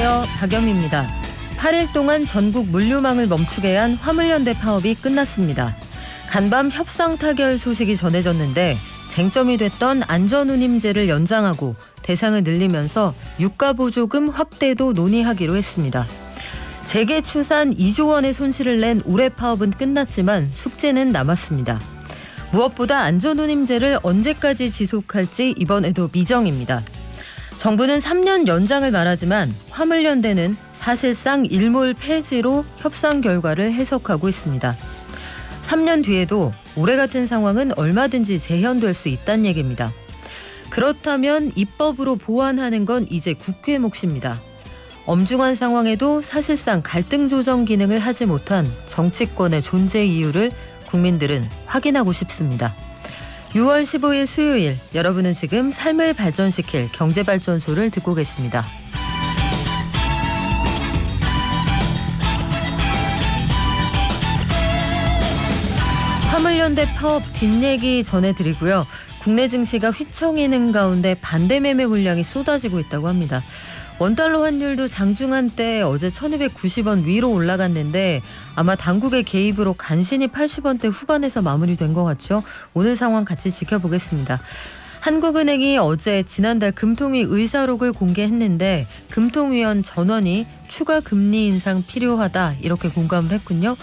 안녕하세요. 박영미입니다. 8일 동안 전국 물류망을 멈추게 한 화물연대 파업이 끝났습니다. 간밤 협상 타결 소식이 전해졌는데 쟁점이 됐던 안전운임제를 연장하고 대상을 늘리면서 유가보조금 확대도 논의하기로 했습니다. 재계 추산 2조 원의 손실을 낸 올해 파업은 끝났지만 숙제는 남았습니다. 무엇보다 안전운임제를 언제까지 지속할지 이번에도 미정입니다. 정부는 3년 연장을 말하지만 화물연대는 사실상 일몰 폐지로 협상 결과를 해석하고 있습니다. 3년 뒤에도 올해 같은 상황은 얼마든지 재현될 수 있다는 얘기입니다. 그렇다면 입법으로 보완하는 건 이제 국회 몫입니다. 엄중한 상황에도 사실상 갈등 조정 기능을 하지 못한 정치권의 존재 이유를 국민들은 확인하고 싶습니다. 6월 15일 수요일, 여러분은 지금 삶을 발전시킬 경제발전소를 듣고 계십니다. 화물연대 파업 뒷얘기 전해드리고요. 국내 증시가 휘청이는 가운데 반대 매매 물량이 쏟아지고 있다고 합니다. 원달러 환율도 장중한 때 어제 1290원 위로 올라갔는데 아마 당국의 개입으로 간신히 80원대 후반에서 마무리된 것 같죠. 오늘 상황 같이 지켜보겠습니다. 한국은행이 어제 지난달 금통위 의사록을 공개했는데 금통위원 전원이 추가 금리 인상 필요하다 이렇게 공감을 했군요.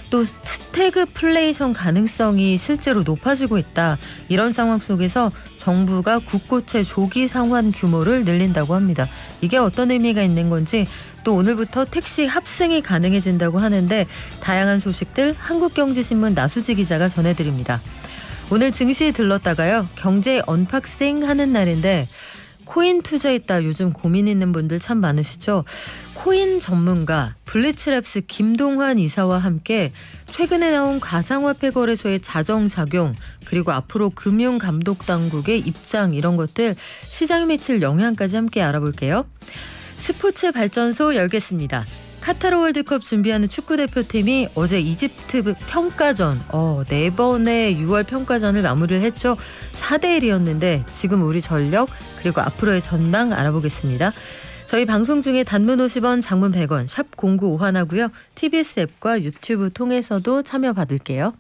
또 스태그플레이션 가능성이 실제로 높아지고 있다. 이런 상황 속에서 정부가 국고채 조기 상환 규모를 늘린다고 합니다. 이게 어떤 의미가 있는 건지 또 오늘부터 택시 합승이 가능해진다고 하는데 다양한 소식들 한국경제신문 나수지 기자가 전해드립니다. 오늘 증시 들렀다가요. 경제 언박싱 하는 날인데 코인 투자했다 요즘 고민 있는 분들 참 많으시죠. 코인 전문가 블리츠랩스 김동환 이사와 함께 최근에 나온 가상화폐 거래소의 자정작용 그리고 앞으로 금융감독당국의 입장 이런 것들 시장에 미칠 영향까지 함께 알아볼게요. 스포츠 발전소 열겠습니다. 카타르 월드컵 준비하는 축구대표팀이 어제 이집트 평가전 4번의 6월 평가전을 마무리를 했죠. 4대1이었는데 지금 우리 전력 그리고 앞으로의 전망 알아보겠습니다. 저희 방송 중에 단문 50원, 장문 100원, 샵 0951하고요. TBS 앱과 유튜브 통해서도 참여 받을게요.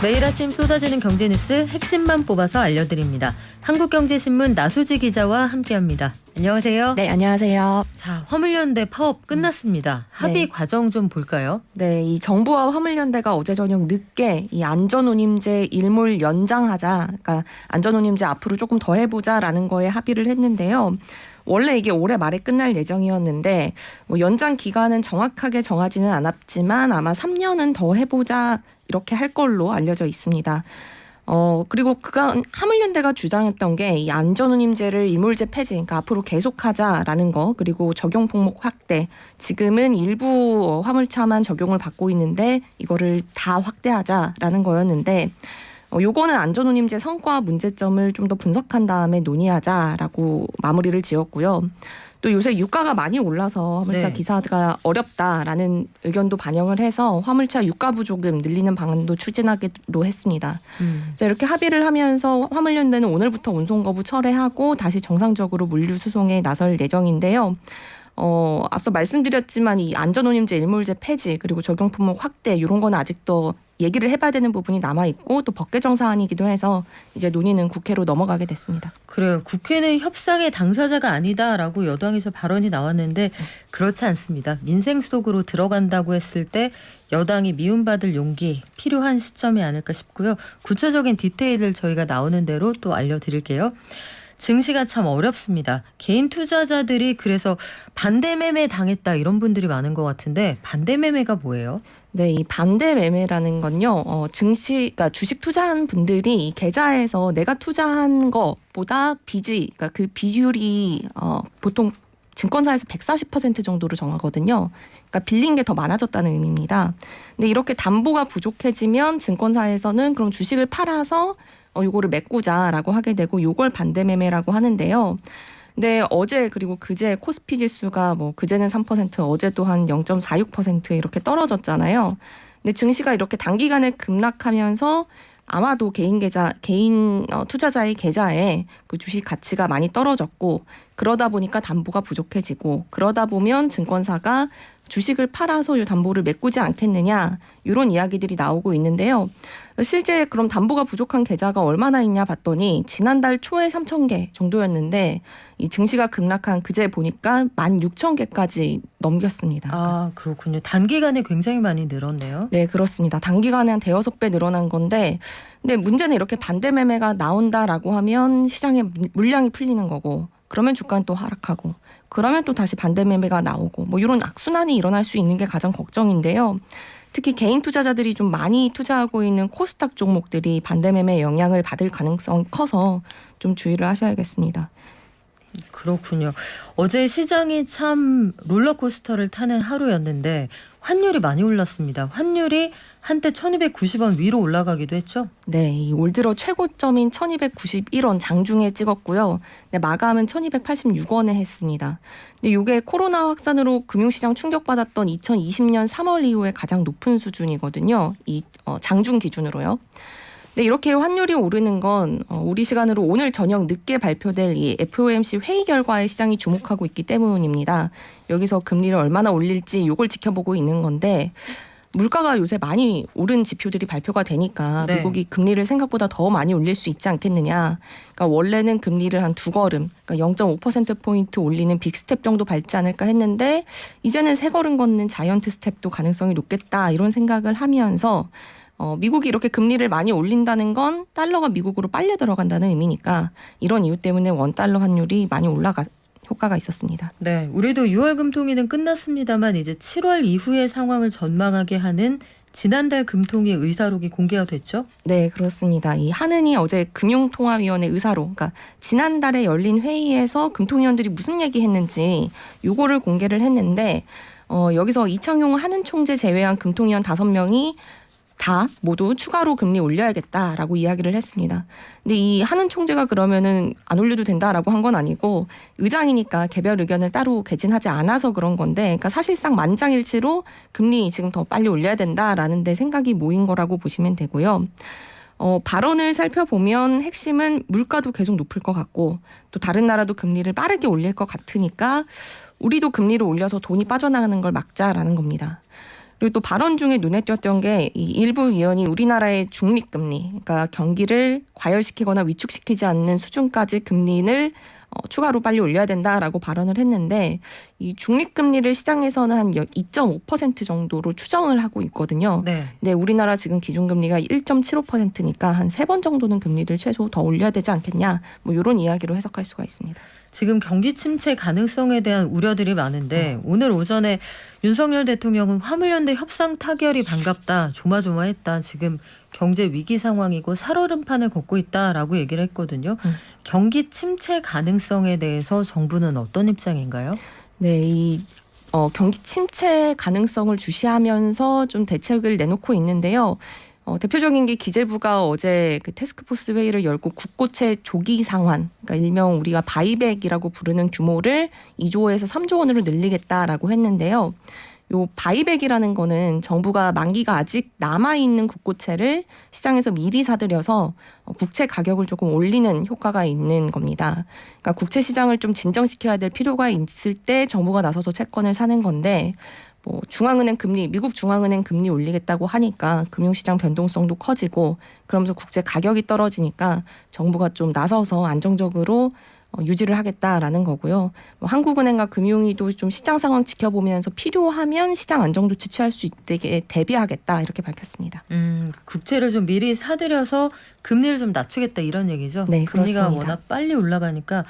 매일 아침 쏟아지는 경제뉴스 핵심만 뽑아서 알려드립니다. 한국경제신문 나수지 기자와 함께합니다. 안녕하세요. 네, 안녕하세요. 자, 화물연대 파업 끝났습니다. 합의 과정 좀 볼까요? 네, 이 정부와 화물연대가 어제 저녁 늦게 이 안전운임제 일몰 연장하자, 그러니까 안전운임제 앞으로 조금 더 해보자라는 거에 합의를 했는데요. 원래 이게 올해 말에 끝날 예정이었는데 연장 기간은 정확하게 정하지는 않았지만 아마 3년은 더 해보자 이렇게 할 걸로 알려져 있습니다. 그리고 그간 화물연대가 주장했던 게 이 안전운임제를 일몰제 폐지, 그러니까 앞으로 계속하자라는 거, 그리고 적용 폭목 확대. 지금은 일부 화물차만 적용을 받고 있는데 이거를 다 확대하자라는 거였는데 요거는 안전운임제 성과 문제점을 좀 더 분석한 다음에 논의하자라고 마무리를 지었고요. 또 요새 유가가 많이 올라서 화물차 기사가 어렵다라는 의견도 반영을 해서 화물차 유가보조금 늘리는 방안도 추진하기로 했습니다. 자, 이렇게 합의를 하면서 화물연대는 오늘부터 운송거부 철회하고 다시 정상적으로 물류수송에 나설 예정인데요. 앞서 말씀드렸지만 이 안전운임제 일몰제 폐지 그리고 적용품목 확대 이런 건 아직도 얘기를 해봐야 되는 부분이 남아있고 또 법개정 사안이기도 해서 이제 논의는 국회로 넘어가게 됐습니다. 그래요. 국회는 협상의 당사자가 아니다라고 여당에서 발언이 나왔는데 그렇지 않습니다. 민생 속으로 들어간다고 했을 때 여당이 미움받을 용기 필요한 시점이 아닐까 싶고요. 구체적인 디테일을 저희가 나오는 대로 또 알려드릴게요. 증시가 참 어렵습니다. 개인 투자자들이 그래서 반대 매매 당했다 이런 분들이 많은 것 같은데 반대 매매가 뭐예요? 네, 이 반대 매매라는 건요. 그러니까 주식 투자한 분들이 이 계좌에서 내가 투자한 것보다 그러니까 그 비율이 보통 증권사에서 140% 정도로 정하거든요. 그러니까 빌린 게 더 많아졌다는 의미입니다. 근데 이렇게 담보가 부족해지면 증권사에서는 그럼 주식을 팔아서 요거를 메꾸자라고 하게 되고 요걸 반대 매매라고 하는데요. 근데 어제 그리고 그제 코스피 지수가 뭐 그제는 3%, 어제도 한 0.46% 이렇게 떨어졌잖아요. 근데 증시가 이렇게 단기간에 급락하면서 아마도 개인 투자자의 계좌에 그 주식 가치가 많이 떨어졌고, 그러다 보니까 담보가 부족해지고, 그러다 보면 증권사가 주식을 팔아서 이 담보를 메꾸지 않겠느냐, 이런 이야기들이 나오고 있는데요. 실제 그럼 담보가 부족한 계좌가 얼마나 있냐 봤더니 지난달 초에 3,000개 정도였는데 이 증시가 급락한 그제 보니까 16,000개까지 넘겼습니다. 아, 그렇군요. 단기간에 굉장히 많이 늘었네요. 네, 그렇습니다. 단기간에 한 대여섯 배 늘어난 건데, 근데 문제는 이렇게 반대 매매가 나온다라고 하면 시장에 물량이 풀리는 거고, 그러면 주가는 또 하락하고, 그러면 또 다시 반대 매매가 나오고, 뭐 이런 악순환이 일어날 수 있는 게 가장 걱정인데요. 특히 개인 투자자들이 좀 많이 투자하고 있는 코스닥 종목들이 반대 매매 영향을 받을 가능성이 커서 좀 주의를 하셔야겠습니다. 그렇군요. 어제 시장이 참 롤러코스터를 타는 하루였는데 환율이 많이 올랐습니다. 환율이 한때 1290원 위로 올라가기도 했죠. 네, 이 올 들어 최고점인 1291원 장중에 찍었고요. 네, 마감은 1286원에 했습니다. 근데 이게 코로나 확산으로 금융시장 충격받았던 2020년 3월 이후에 가장 높은 수준이거든요. 이 장중 기준으로요. 네, 이렇게 환율이 오르는 건 우리 시간으로 오늘 저녁 늦게 발표될 이 FOMC 회의 결과에 시장이 주목하고 있기 때문입니다. 여기서 금리를 얼마나 올릴지 이걸 지켜보고 있는 건데, 물가가 요새 많이 오른 지표들이 발표가 되니까 네. 미국이 금리를 생각보다 더 많이 올릴 수 있지 않겠느냐. 그러니까 원래는 금리를 한 2걸음, 그러니까 0.5%포인트 올리는 빅스텝 정도 밟지 않을까 했는데 이제는 3걸음 걷는 자이언트 스텝도 가능성이 높겠다, 이런 생각을 하면서 미국이 이렇게 금리를 많이 올린다는 건 달러가 미국으로 빨려 들어간다는 의미니까, 이런 이유 때문에 원달러 환율이 많이 올라가 효과가 있었습니다. 네, 우리도 6월 금통위는 끝났습니다만 이제 7월 이후의 상황을 전망하게 하는 지난달 금통위 의사록이 공개가 됐죠? 네, 그렇습니다. 이 한은이 어제 금융통화위원회 의사록, 그러니까 지난달에 열린 회의에서 금통위원들이 무슨 얘기했는지 요거를 공개를 했는데, 여기서 이창용 한은 총재 제외한 금통위원 5명이 다 모두 추가로 금리 올려야겠다라고 이야기를 했습니다. 근데 이 한은 총재가 그러면은 안 올려도 된다라고 한 건 아니고, 의장이니까 개별 의견을 따로 개진하지 않아서 그런 건데, 그러니까 사실상 만장일치로 금리 지금 더 빨리 올려야 된다라는 데 생각이 모인 거라고 보시면 되고요. 발언을 살펴보면 핵심은 물가도 계속 높을 것 같고, 또 다른 나라도 금리를 빠르게 올릴 것 같으니까 우리도 금리를 올려서 돈이 빠져나가는 걸 막자라는 겁니다. 그리고 또 발언 중에 눈에 띄었던 게 이 일부 위원이 우리나라의 중립금리, 그러니까 경기를 과열시키거나 위축시키지 않는 수준까지 금리를 추가로 빨리 올려야 된다라고 발언을 했는데, 이 중립금리를 시장에서는 한 2.5% 정도로 추정을 하고 있거든요. 네. 근데 우리나라 지금 기준금리가 1.75%니까 한 3번 정도는 금리를 최소 더 올려야 되지 않겠냐, 뭐 이런 이야기로 해석할 수가 있습니다. 지금 경기 침체 가능성에 대한 우려들이 많은데 오늘 오전에 윤석열 대통령은 화물연대 협상 타결이 반갑다, 조마조마했다, 지금 경제 위기 상황이고 살얼음판을 걷고 있다라고 얘기를 했거든요. 경기 침체 가능성에 대해서 정부는 어떤 입장인가요? 네, 이 경기 침체 가능성을 주시하면서 좀 대책을 내놓고 있는데요. 대표적인 게 기재부가 어제 그 태스크포스 회의를 열고 국고채 조기 상환, 그러니까 일명 우리가 바이백이라고 부르는 규모를 2조에서 3조 원으로 늘리겠다라고 했는데요. 요 바이백이라는 거는 정부가 만기가 아직 남아있는 국고채를 시장에서 미리 사들여서 국채 가격을 조금 올리는 효과가 있는 겁니다. 그러니까 국채 시장을 좀 진정시켜야 될 필요가 있을 때 정부가 나서서 채권을 사는 건데, 뭐 중앙은행 금리, 미국 중앙은행 금리 올리겠다고 하니까 금융시장 변동성도 커지고, 그러면서 국제 가격이 떨어지니까 정부가 좀 나서서 안정적으로 유지를 하겠다라는 거고요. 뭐 한국은행과 금융위도 좀 시장 상황 지켜보면서 필요하면 시장 안정 조치 취할 수 있게 대비하겠다, 이렇게 밝혔습니다. 국채를 좀 미리 사들여서 금리를 좀 낮추겠다, 이런 얘기죠. 네, 금리가 그렇습니다. 워낙 빨리 올라가니까.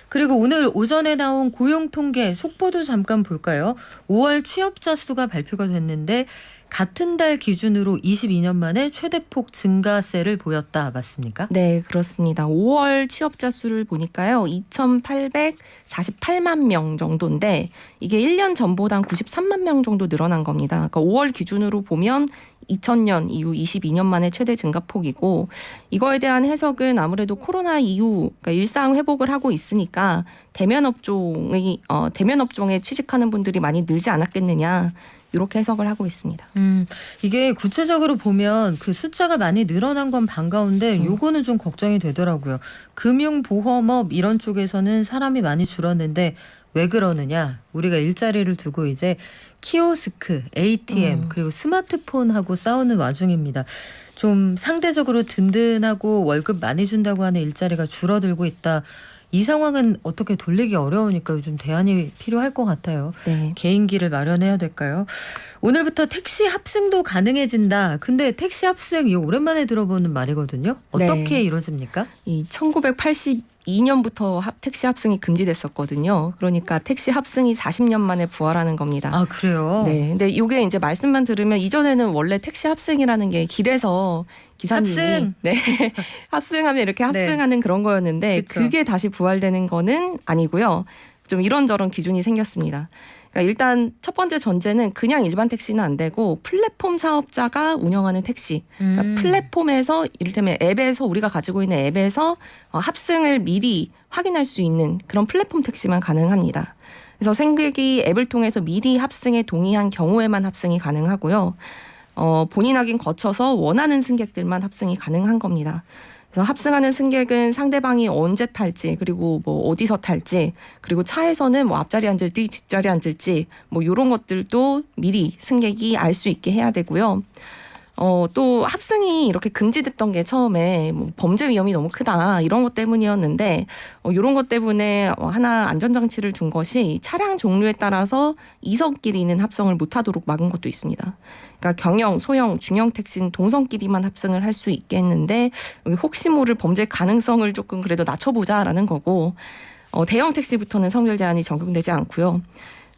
그리고 오늘 오전에 나온 고용 통계 속보도 잠깐 볼까요? 5월 취업자 수가 발표가 됐는데 같은 달 기준으로 22년 만에 최대폭 증가세를 보였다. 맞습니까? 네, 그렇습니다. 5월 취업자 수를 보니까요. 2,848만 명 정도인데 이게 1년 전보다 93만 명 정도 늘어난 겁니다. 그러니까 5월 기준으로 보면 2000년 이후 22년 만에 최대 증가폭이고 이거에 대한 해석은 아무래도 코로나 이후 그러니까 일상 회복을 하고 있으니까 대면 업종에 취직하는 분들이 많이 늘지 않았겠느냐 이렇게 해석을 하고 있습니다. 이게 구체적으로 보면 그 숫자가 많이 늘어난 건 반가운데 요거는 좀 걱정이 되더라고요. 금융보험업 이런 쪽에서는 사람이 많이 줄었는데 왜 그러느냐? 우리가 일자리를 두고 이제 키오스크, ATM 그리고 스마트폰하고 싸우는 와중입니다. 좀 상대적으로 든든하고 월급 많이 준다고 하는 일자리가 줄어들고 있다. 이 상황은 어떻게 돌리기 어려우니까 요즘 대안이 필요할 것 같아요. 네. 개인기를 마련해야 될까요? 오늘부터 택시 합승도 가능해진다. 근데 택시 합승 이거 오랜만에 들어보는 말이거든요. 어떻게 네. 이루어집니까? 이 1982년부터 택시 합승이 금지됐었거든요. 그러니까 택시 합승이 40년 만에 부활하는 겁니다. 아 그래요? 네. 근데 이게 이제 말씀만 들으면 이전에는 원래 택시 합승이라는 게 길에서 기사님이 합승! 네. 합승하면 이렇게 합승하는 그런 거였는데 그쵸. 그게 다시 부활되는 거는 아니고요. 좀 이런저런 기준이 생겼습니다. 그러니까 일단 첫 번째 전제는 그냥 일반 택시는 안 되고 플랫폼 사업자가 운영하는 택시. 그러니까 플랫폼에서 이를테면 앱에서 우리가 가지고 있는 앱에서 합승을 미리 확인할 수 있는 그런 플랫폼 택시만 가능합니다. 그래서 승객이 앱을 통해서 미리 합승에 동의한 경우에만 합승이 가능하고요. 본인 확인 거쳐서 원하는 승객들만 합승이 가능한 겁니다. 그래서 합승하는 승객은 상대방이 언제 탈지 그리고 뭐 어디서 탈지 그리고 차에서는 뭐 앞자리 앉을지 뒷자리 앉을지 뭐 이런 것들도 미리 승객이 알 수 있게 해야 되고요. 또 합승이 이렇게 금지됐던 게 처음에 뭐 범죄 위험이 너무 크다 이런 것 때문이었는데 이런 것 때문에 하나 안전장치를 둔 것이 차량 종류에 따라서 이성끼리는 합성을 못하도록 막은 것도 있습니다. 그러니까 경영, 소형, 중형 택시는 동성끼리만 합승을 할 수 있게 했는데 여기 혹시 모를 범죄 가능성을 조금 그래도 낮춰보자라는 거고 대형 택시부터는 성별 제한이 적용되지 않고요.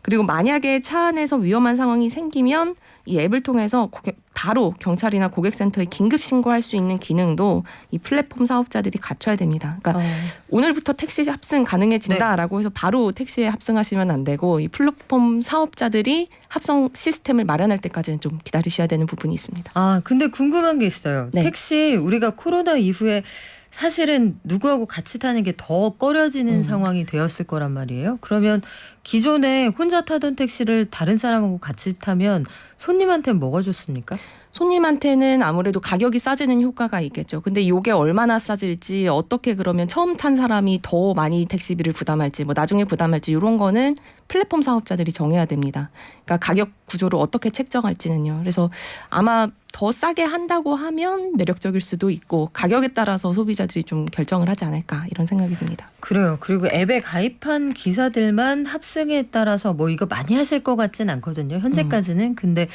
그리고 만약에 차 안에서 위험한 상황이 생기면 이 앱을 통해서 바로 경찰이나 고객센터에 긴급 신고할 수 있는 기능도 이 플랫폼 사업자들이 갖춰야 됩니다. 그러니까 오늘부터 택시 합승 가능해진다라고 해서 바로 택시에 합승하시면 안 되고 이 플랫폼 사업자들이 합성 시스템을 마련할 때까지는 좀 기다리셔야 되는 부분이 있습니다. 아 근데 궁금한 게 있어요. 네. 택시 우리가 코로나 이후에 사실은 누구하고 같이 타는 게 더 꺼려지는 상황이 되었을 거란 말이에요. 그러면 기존에 혼자 타던 택시를 다른 사람하고 같이 타면 손님한테는 뭐가 좋습니까? 손님한테는 아무래도 가격이 싸지는 효과가 있겠죠. 근데 이게 얼마나 싸질지 어떻게 그러면 처음 탄 사람이 더 많이 택시비를 부담할지 뭐 나중에 부담할지 이런 거는 플랫폼 사업자들이 정해야 됩니다. 그러니까 가격 구조를 어떻게 책정할지는요. 그래서 아마 더 싸게 한다고 하면 매력적일 수도 있고 가격에 따라서 소비자들이 좀 결정을 하지 않을까 이런 생각이 듭니다. 그래요. 그리고 앱에 가입한 기사들만 합승에 따라서 뭐 이거 많이 하실 것 같진 않거든요. 현재까지는. 근데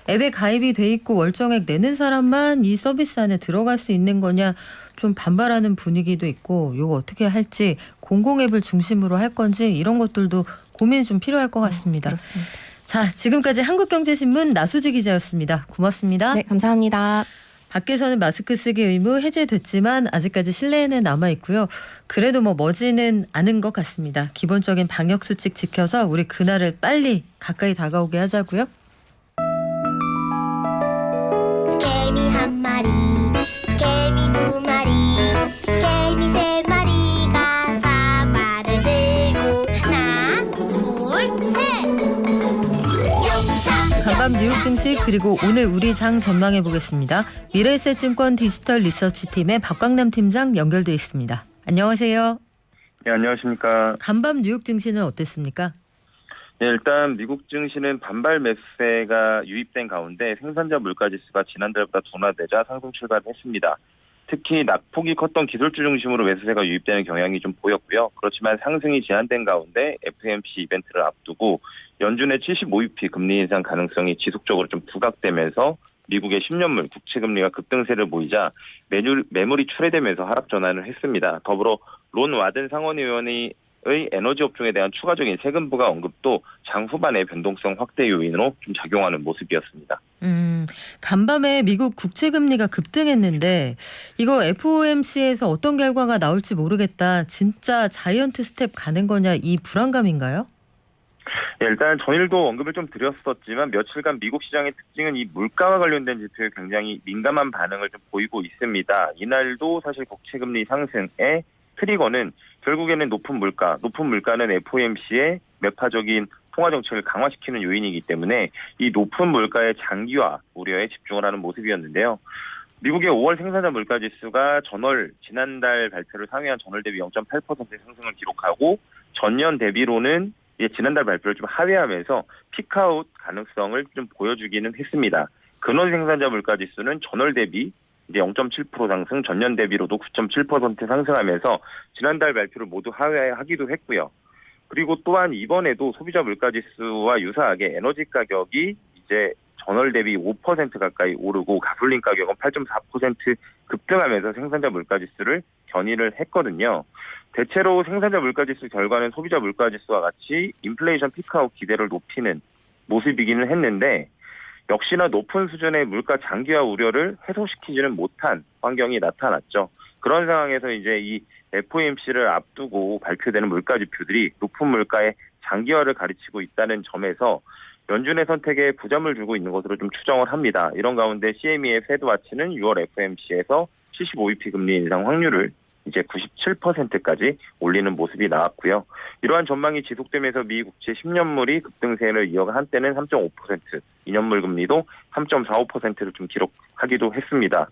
앱에 가입이 돼 있고 월정액 내는 사람만 이 서비스 안에 들어갈 수 있는 거냐 좀 반발하는 분위기도 있고 이거 어떻게 할지 공공앱을 중심으로 할 건지 이런 것들도 고민이 좀 필요할 것 같습니다. 그렇습니다. 자, 지금까지 한국경제신문 나수지 기자였습니다. 고맙습니다. 네, 감사합니다. 밖에서는 마스크 쓰기 의무 해제됐지만 아직까지 실내에는 남아 있고요. 그래도 뭐 머지는 않은 것 같습니다. 기본적인 방역 수칙 지켜서 우리 그날을 빨리 가까이 다가오게 하자고요. 개미 한 마리, 개미 두 마리, 개미 세 마리가 사과를 들고 하나, 둘, 셋. 영차. 간밤 뉴욕 증시 그리고 오늘 우리 장 전망해 보겠습니다. 미래에셋증권 디지털 리서치팀의 박광남 팀장 연결돼 있습니다. 안녕하세요. 네, 안녕하십니까. 간밤 뉴욕 증시는 어땠습니까? 네, 일단 미국 증시는 반발 매수세가 유입된 가운데 생산자 물가지수가 지난달보다 둔화되자 상승 출발했습니다. 특히 낙폭이 컸던 기술주 중심으로 매수세가 유입되는 경향이 좀 보였고요. 그렇지만 상승이 제한된 가운데 FOMC 이벤트를 앞두고 연준의 75bp 금리 인상 가능성이 지속적으로 좀 부각되면서 미국의 10년물 국채금리가 급등세를 보이자 매물이 출회되면서 하락 전환을 했습니다. 더불어 론 와든 상원의원이 에너지 업종에 대한 추가적인 세금 부과 언급도 장 후반의 변동성 확대 요인으로 좀 작용하는 모습이었습니다. 간밤에 미국 국채 금리가 급등했는데 이거 FOMC에서 어떤 결과가 나올지 모르겠다. 진짜 자이언트 스텝 가는 거냐 이 불안감인가요? 네, 일단 전일도 언급을 좀 드렸었지만 며칠간 미국 시장의 특징은 이 물가와 관련된 지표에 굉장히 민감한 반응을 좀 보이고 있습니다. 이날도 사실 국채금리 상승의 트리거는 결국에는 높은 물가는 FOMC의 매파적인 통화 정책을 강화시키는 요인이기 때문에 이 높은 물가의 장기화 우려에 집중을 하는 모습이었는데요. 미국의 5월 생산자 물가지수가 지난달 발표를 상회한 전월 대비 0.8%의 상승을 기록하고 전년 대비로는 지난달 발표를 좀 하회하면서 피크아웃 가능성을 좀 보여주기는 했습니다. 근원 생산자 물가지수는 전월 대비 이제 0.7% 상승, 전년 대비로도 9.7% 상승하면서 지난달 발표를 모두 하회하기도 했고요. 그리고 또한 이번에도 소비자 물가지수와 유사하게 에너지 가격이 이제 전월 대비 5% 가까이 오르고 가솔린 가격은 8.4% 급등하면서 생산자 물가지수를 견인을 했거든요. 대체로 생산자 물가지수 결과는 소비자 물가지수와 같이 인플레이션 피크아웃 기대를 높이는 모습이기는 했는데 역시나 높은 수준의 물가 장기화 우려를 해소시키지는 못한 환경이 나타났죠. 그런 상황에서 이제 이 FOMC를 앞두고 발표되는 물가 지표들이 높은 물가의 장기화를 가르치고 있다는 점에서 연준의 선택에 부담을 주고 있는 것으로 좀 추정을 합니다. 이런 가운데 CME의 페드와치는 6월 FOMC에서 75bp 금리 인상 확률을 이제 97%까지 올리는 모습이 나왔고요. 이러한 전망이 지속되면서 미 국채 10년물이 급등세를 이어가 한때는 3.5%, 2년물 금리도 3.45%를 좀 기록하기도 했습니다.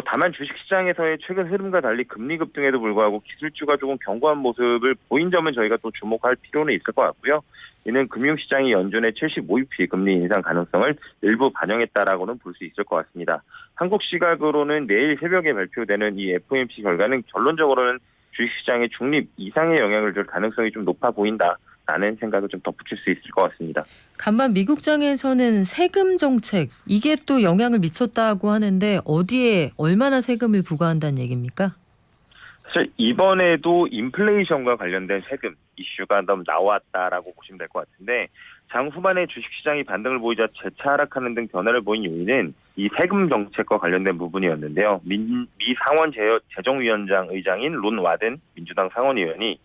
다만 주식시장에서의 최근 흐름과 달리 금리 급등에도 불구하고 기술주가 조금 견고한 모습을 보인 점은 저희가 또 주목할 필요는 있을 것 같고요. 이는 금융시장이 연준의 75bp 금리 인상 가능성을 일부 반영했다라고는 볼 수 있을 것 같습니다. 한국 시각으로는 내일 새벽에 발표되는 이 FOMC 결과는 결론적으로는 주식시장의 중립 이상의 영향을 줄 가능성이 좀 높아 보인다라는 생각을 좀 덧붙일 수 있을 것 같습니다. 간밤 미국장에서는 세금 정책 이게 또 영향을 미쳤다고 하는데 어디에 얼마나 세금을 부과한다는 얘기입니까? 사실 이번에도 인플레이션과 관련된 세금 이슈가 너무 나왔다라고 보시면 될 것 같은데 장 후반에 주식시장이 반등을 보이자 재차 하락하는 등 변화를 보인 요인은 이 세금 정책과 관련된 부분이었는데요. 미 상원 재정위원장 의장인 론 와든 민주당 상원의원이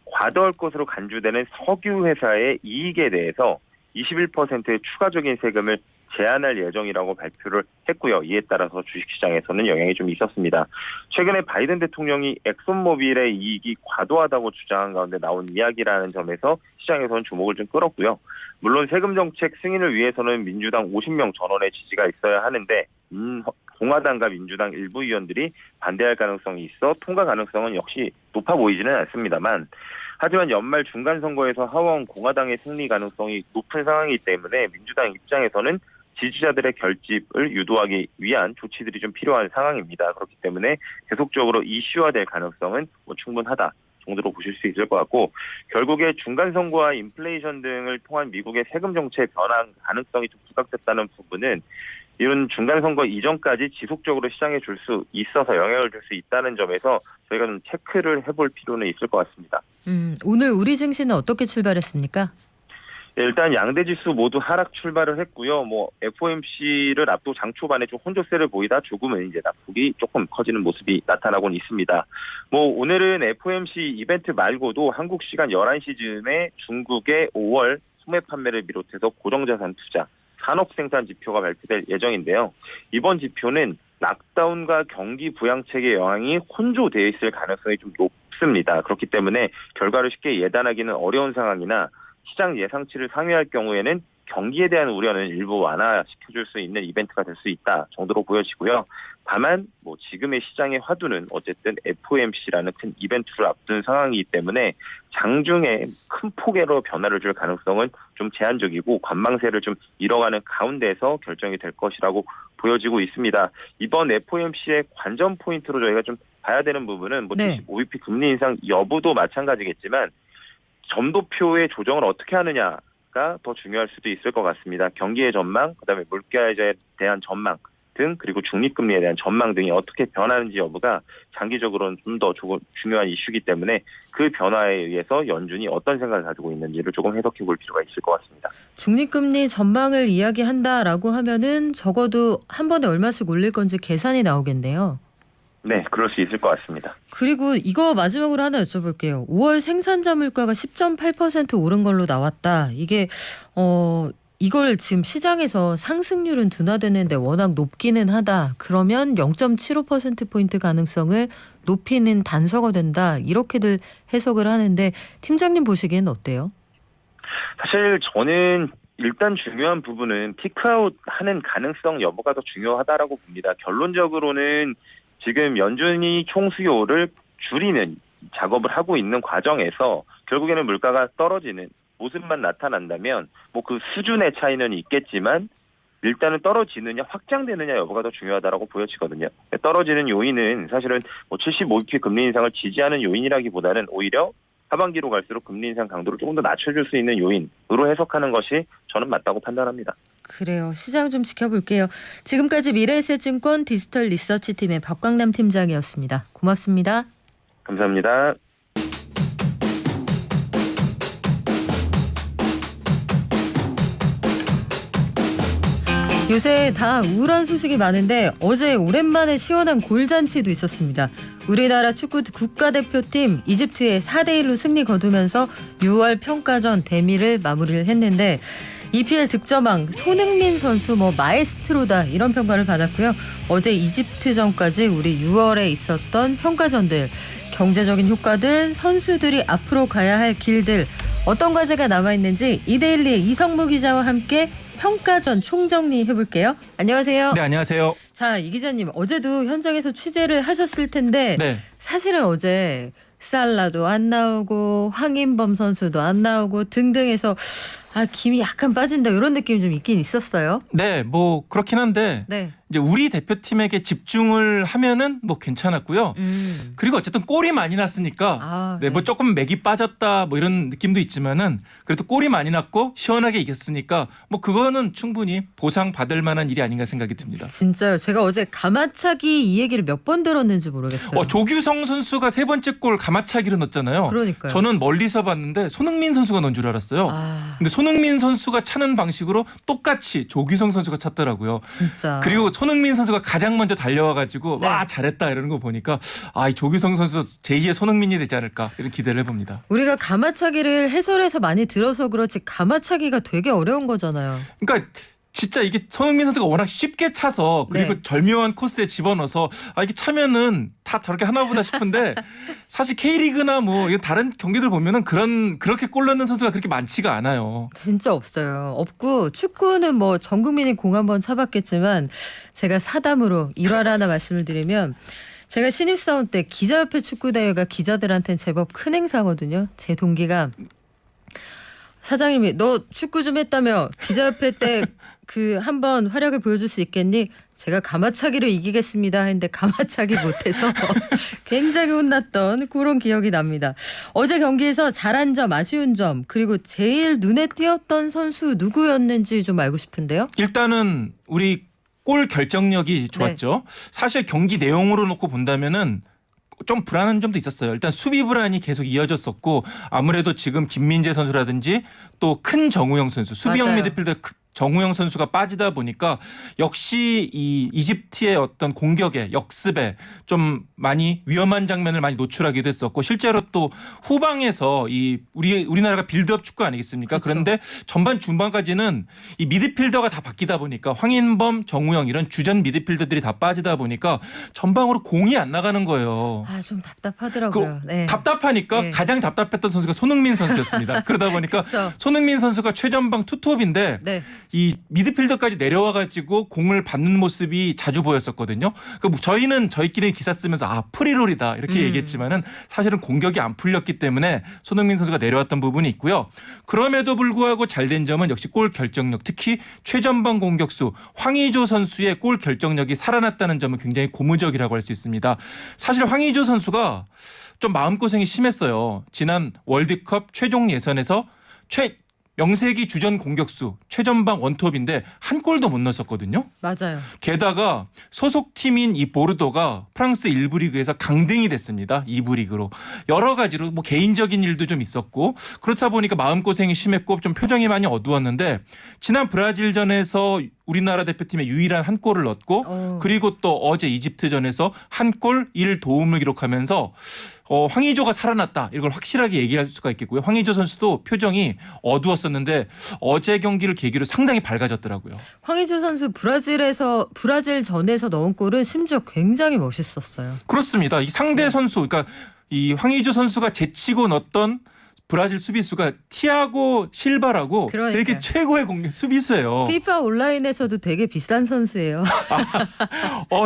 과도할 것으로 간주되는 석유 회사의 이익에 대해서 21%의 추가적인 세금을 제한할 예정이라고 발표를 했고요. 이에 따라서 주식시장에서는 영향이 좀 있었습니다. 최근에 바이든 대통령이 엑손모빌의 이익이 과도하다고 주장한 가운데 나온 이야기라는 점에서 시장에서는 주목을 좀 끌었고요. 물론 세금 정책 승인을 위해서는 민주당 50명 전원의 지지가 있어야 하는데 공화당과 민주당 일부 의원들이 반대할 가능성이 있어 통과 가능성은 역시 높아 보이지는 않습니다만 하지만 연말 중간선거에서 하원 공화당의 승리 가능성이 높은 상황이기 때문에 민주당 입장에서는 지지자들의 결집을 유도하기 위한 조치들이 좀 필요한 상황입니다. 그렇기 때문에 계속적으로 이슈화될 가능성은 충분하다 정도로 보실 수 있을 것 같고 결국에 중간선거와 인플레이션 등을 통한 미국의 세금 정책 변화 가능성이 좀 부각됐다는 부분은 이런 중간선거 이전까지 지속적으로 시장에 줄 수 있어서 영향을 줄 수 있다는 점에서 저희가 좀 체크를 해볼 필요는 있을 것 같습니다. 오늘 우리 증시는 어떻게 출발했습니까? 일단 양대 지수 모두 하락 출발을 했고요. FOMC를 앞두고 장 초반에 좀 혼조세를 보이다 조금은 이제 낙폭이 조금 커지는 모습이 나타나고는 있습니다. 오늘은 FOMC 이벤트 말고도 한국 시간 11시쯤에 중국의 5월 소매 판매를 비롯해서 고정자산 투자, 산업 생산 지표가 발표될 예정인데요. 이번 지표는 락다운과 경기 부양책의 영향이 혼조되어 있을 가능성이 좀 높습니다. 그렇기 때문에 결과를 쉽게 예단하기는 어려운 상황이나 시장 예상치를 상회할 경우에는 경기에 대한 우려는 일부 완화시켜줄 수 있는 이벤트가 될 수 있다 정도로 보여지고요. 다만 지금의 시장의 화두는 어쨌든 FOMC라는 큰 이벤트를 앞둔 상황이기 때문에 장중에 큰 폭으로 변화를 줄 가능성은 좀 제한적이고 관망세를 좀 잃어가는 가운데에서 결정이 될 것이라고 보여지고 있습니다. 이번 FOMC의 관전 포인트로 저희가 좀 봐야 되는 부분은 75bp 금리 인상 여부도 마찬가지겠지만 점도표의 조정을 어떻게 하느냐가 더 중요할 수도 있을 것 같습니다. 경기의 전망, 그다음에 물가에 대한 전망, 등 그리고 중립금리에 대한 전망 등이 어떻게 변하는지 여부가 장기적으로는 좀 더 중요한 이슈이기 때문에 그 변화에 의해서 연준이 어떤 생각을 가지고 있는지를 조금 해석해 볼 필요가 있을 것 같습니다. 중립금리 전망을 이야기한다라고 하면은 적어도 한 번에 얼마씩 올릴 건지 계산이 나오겠네요. 네, 그럴 수 있을 것 같습니다. 그리고 이거 마지막으로 하나 여쭤볼게요. 5월 생산자 물가가 10.8% 오른 걸로 나왔다. 이게 이걸 지금 시장에서 상승률은 둔화되는데 워낙 높기는 하다. 그러면 0.75%포인트 가능성을 높이는 단서가 된다. 이렇게들 해석을 하는데 팀장님 보시기엔 어때요? 사실 저는 일단 중요한 부분은 피크아웃 하는 가능성 여부가 더 중요하다라고 봅니다. 결론적으로는 지금 연준이 총수요를 줄이는 작업을 하고 있는 과정에서 결국에는 물가가 떨어지는 모습만 나타난다면 뭐 그 수준의 차이는 있겠지만 일단은 떨어지느냐 확장되느냐 여부가 더 중요하다라고 보여지거든요. 떨어지는 요인은 사실은 뭐 75bp 금리 인상을 지지하는 요인이라기보다는 오히려 하반기로 갈수록 금리 인상 강도를 조금 더 낮춰줄 수 있는 요인으로 해석하는 것이 저는 맞다고 판단합니다. 그래요. 시장 좀 지켜볼게요. 지금까지 미래에셋증권 디지털 리서치팀의 박광남 팀장이었습니다. 고맙습니다. 감사합니다. 요새 다 우울한 소식이 많은데 어제 오랜만에 시원한 골잔치도 있었습니다. 우리나라 축구 국가대표팀 이집트에 4대1로 승리 거두면서 6월 평가전 대미를 마무리를 했는데 EPL 득점왕 손흥민 선수 마에스트로다 이런 평가를 받았고요. 어제 이집트전까지 우리 6월에 있었던 평가전들, 경제적인 효과들, 선수들이 앞으로 가야 할 길들, 어떤 과제가 남아있는지 이데일리의 이성무 기자와 함께 평가전 총정리 해볼게요. 안녕하세요. 네, 안녕하세요. 자, 이 기자님 어제도 현장에서 취재를 하셨을 텐데 네. 사실은 어제 살라도 안 나오고 황인범 선수도 안 나오고 등등 해서 김이 약간 빠진다 이런 느낌이 좀 있긴 있었어요. 네, 뭐 그렇긴 한데 네. 이제 우리 대표팀에게 집중을 하면은 뭐 괜찮았고요. 그리고 어쨌든 골이 많이 났으니까 네, 뭐 조금 맥이 빠졌다 뭐 이런 느낌도 있지만은 그래도 골이 많이 났고 시원하게 이겼으니까 뭐 그거는 충분히 보상 받을 만한 일이 아닌가 생각이 듭니다. 진짜요. 제가 어제 가마차기 이 얘기를 몇 번 들었는지 모르겠어요. 조규성 선수가 세 번째 골 가마차기로 넣었잖아요. 그러니까요. 저는 멀리서 봤는데 손흥민 선수가 넣은 줄 알았어요. 근데 손흥민 선수가 차는 방식으로 똑같이 조규성 선수가 찼더라고요. 진짜. 그리고 손흥민 선수가 가장 먼저 달려와가지고 네. 와 잘했다 이러는 거 보니까 이 조규성 선수 제2의 손흥민이 되지 않을까 이런 기대를 해봅니다. 우리가 가마차기를 해설에서 많이 들어서 그렇지 가마차기가 되게 어려운 거잖아요. 그러니까 진짜 이게 손흥민 선수가 워낙 쉽게 차서 그리고 네. 절묘한 코스에 집어넣어서 이게 차면은 다 저렇게 하나보다 싶은데 사실 K리그나 뭐 이런 다른 경기들 보면은 그렇게 골 넣는 선수가 그렇게 많지가 않아요. 진짜 없어요. 없고 축구는 뭐 전 국민이 공 한번 차봤겠지만 제가 사담으로 일화를 하나 말씀을 드리면 제가 신입사원 때 기자협회 축구대회가 기자들한테는 제법 큰 행사거든요. 제 동기가 사장님이 너 축구 좀 했다며 기자협회 때 한번 활약을 보여줄 수 있겠니? 제가 가마차기로 이기겠습니다 했는데 가마차기 못해서 굉장히 혼났던 그런 기억이 납니다. 어제 경기에서 잘한 점, 아쉬운 점 그리고 제일 눈에 띄었던 선수 누구였는지 좀 알고 싶은데요. 일단은 우리 골 결정력이 좋았죠. 사실 경기 내용으로 놓고 본다면은 좀 불안한 점도 있었어요. 일단 수비 불안이 계속 이어졌었고 아무래도 지금 김민재 선수라든지 또 큰 정우영 선수 수비형 맞아요. 미드필더 정우영 선수가 빠지다 보니까 역시 이 이집트의 어떤 공격에 역습에 좀 많이 위험한 장면을 많이 노출하기도 했었고 실제로 또 후방에서 이 우리나라가 빌드업 축구 아니겠습니까? 그렇죠. 그런데 전반 중반까지는 이 미드필더가 다 바뀌다 보니까 황인범, 정우영 이런 주전 미드필더들이 다 빠지다 보니까 전방으로 공이 안 나가는 거예요. 좀 답답하더라고요. 네. 답답하니까 네. 가장 답답했던 선수가 손흥민 선수였습니다. 그러다 보니까 그쵸. 손흥민 선수가 최전방 투톱인데 네. 이 미드필더까지 내려와가지고 공을 받는 모습이 자주 보였었거든요. 그러니까 저희끼리 기사 쓰면서 프리롤이다 이렇게 얘기했지만은 사실은 공격이 안 풀렸기 때문에 손흥민 선수가 내려왔던 부분이 있고요. 그럼에도 불구하고 잘된 점은 역시 골 결정력, 특히 최전방 공격수 황의조 선수의 골 결정력이 살아났다는 점은 굉장히 고무적이라고 할 수 있습니다. 사실 황의조 선수가 좀 마음고생이 심했어요. 지난 월드컵 최종 예선에서 명세기 주전 공격수 최전방 원톱인데 한 골도 못 넣었었거든요. 맞아요. 게다가 소속팀인 이 보르도가 프랑스 1부 리그에서 강등이 됐습니다. 2부 리그로. 여러 가지로 뭐 개인적인 일도 좀 있었고 그렇다 보니까 마음고생이 심했고 좀 표정이 많이 어두웠는데 지난 브라질전에서 우리나라 대표팀의 유일한 한 골을 넣었고 그리고 또 어제 이집트전에서 한 골 1도움을 기록하면서 황의조가 살아났다. 이걸 확실하게 얘기할 수가 있겠고요. 황의조 선수도 표정이 어두웠었는데 어제 경기를 계기로 상당히 밝아졌더라고요. 황의조 선수 브라질전에서 넣은 골은 심지어 굉장히 멋있었어요. 그렇습니다. 이 상대 선수 그러니까 이 황의조 선수가 제치고 넣었던 브라질 수비수가 티아고 실바라고 그러니까요. 세계 최고의 수비수예요. 피파 온라인에서도 되게 비싼 선수예요.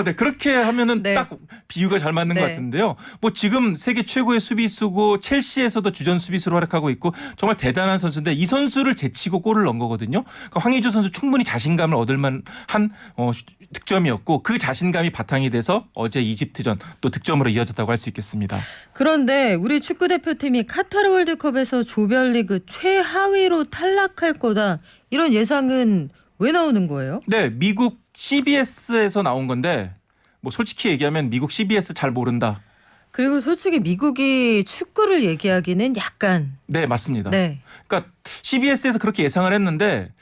네 그렇게 하면은 네. 딱 비유가 잘 맞는 네. 것 같은데요. 뭐 지금 세계 최고의 수비수고 첼시에서도 주전 수비수로 활약하고 있고 정말 대단한 선수인데 이 선수를 제치고 골을 넣은 거거든요. 그러니까 황의조 선수 충분히 자신감을 얻을 만한 득점이었고 그 자신감이 바탕이 돼서 어제 이집트전 또 득점으로 이어졌다고 할 수 있겠습니다. 그런데 우리 축구 대표팀이 카타르 월드컵에서 조별리그 최하위로 탈락할 거다. 이런 예상은 왜 나오는 거예요? 네, 미국 CBS에서 나온 건데 뭐 솔직히 얘기하면 미국 CBS 잘 모른다. 그리고 솔직히 미국이 축구를 얘기하기는 약간 네, 맞습니다. 네. 그러니까 CBS에서 그렇게 예상을 했는데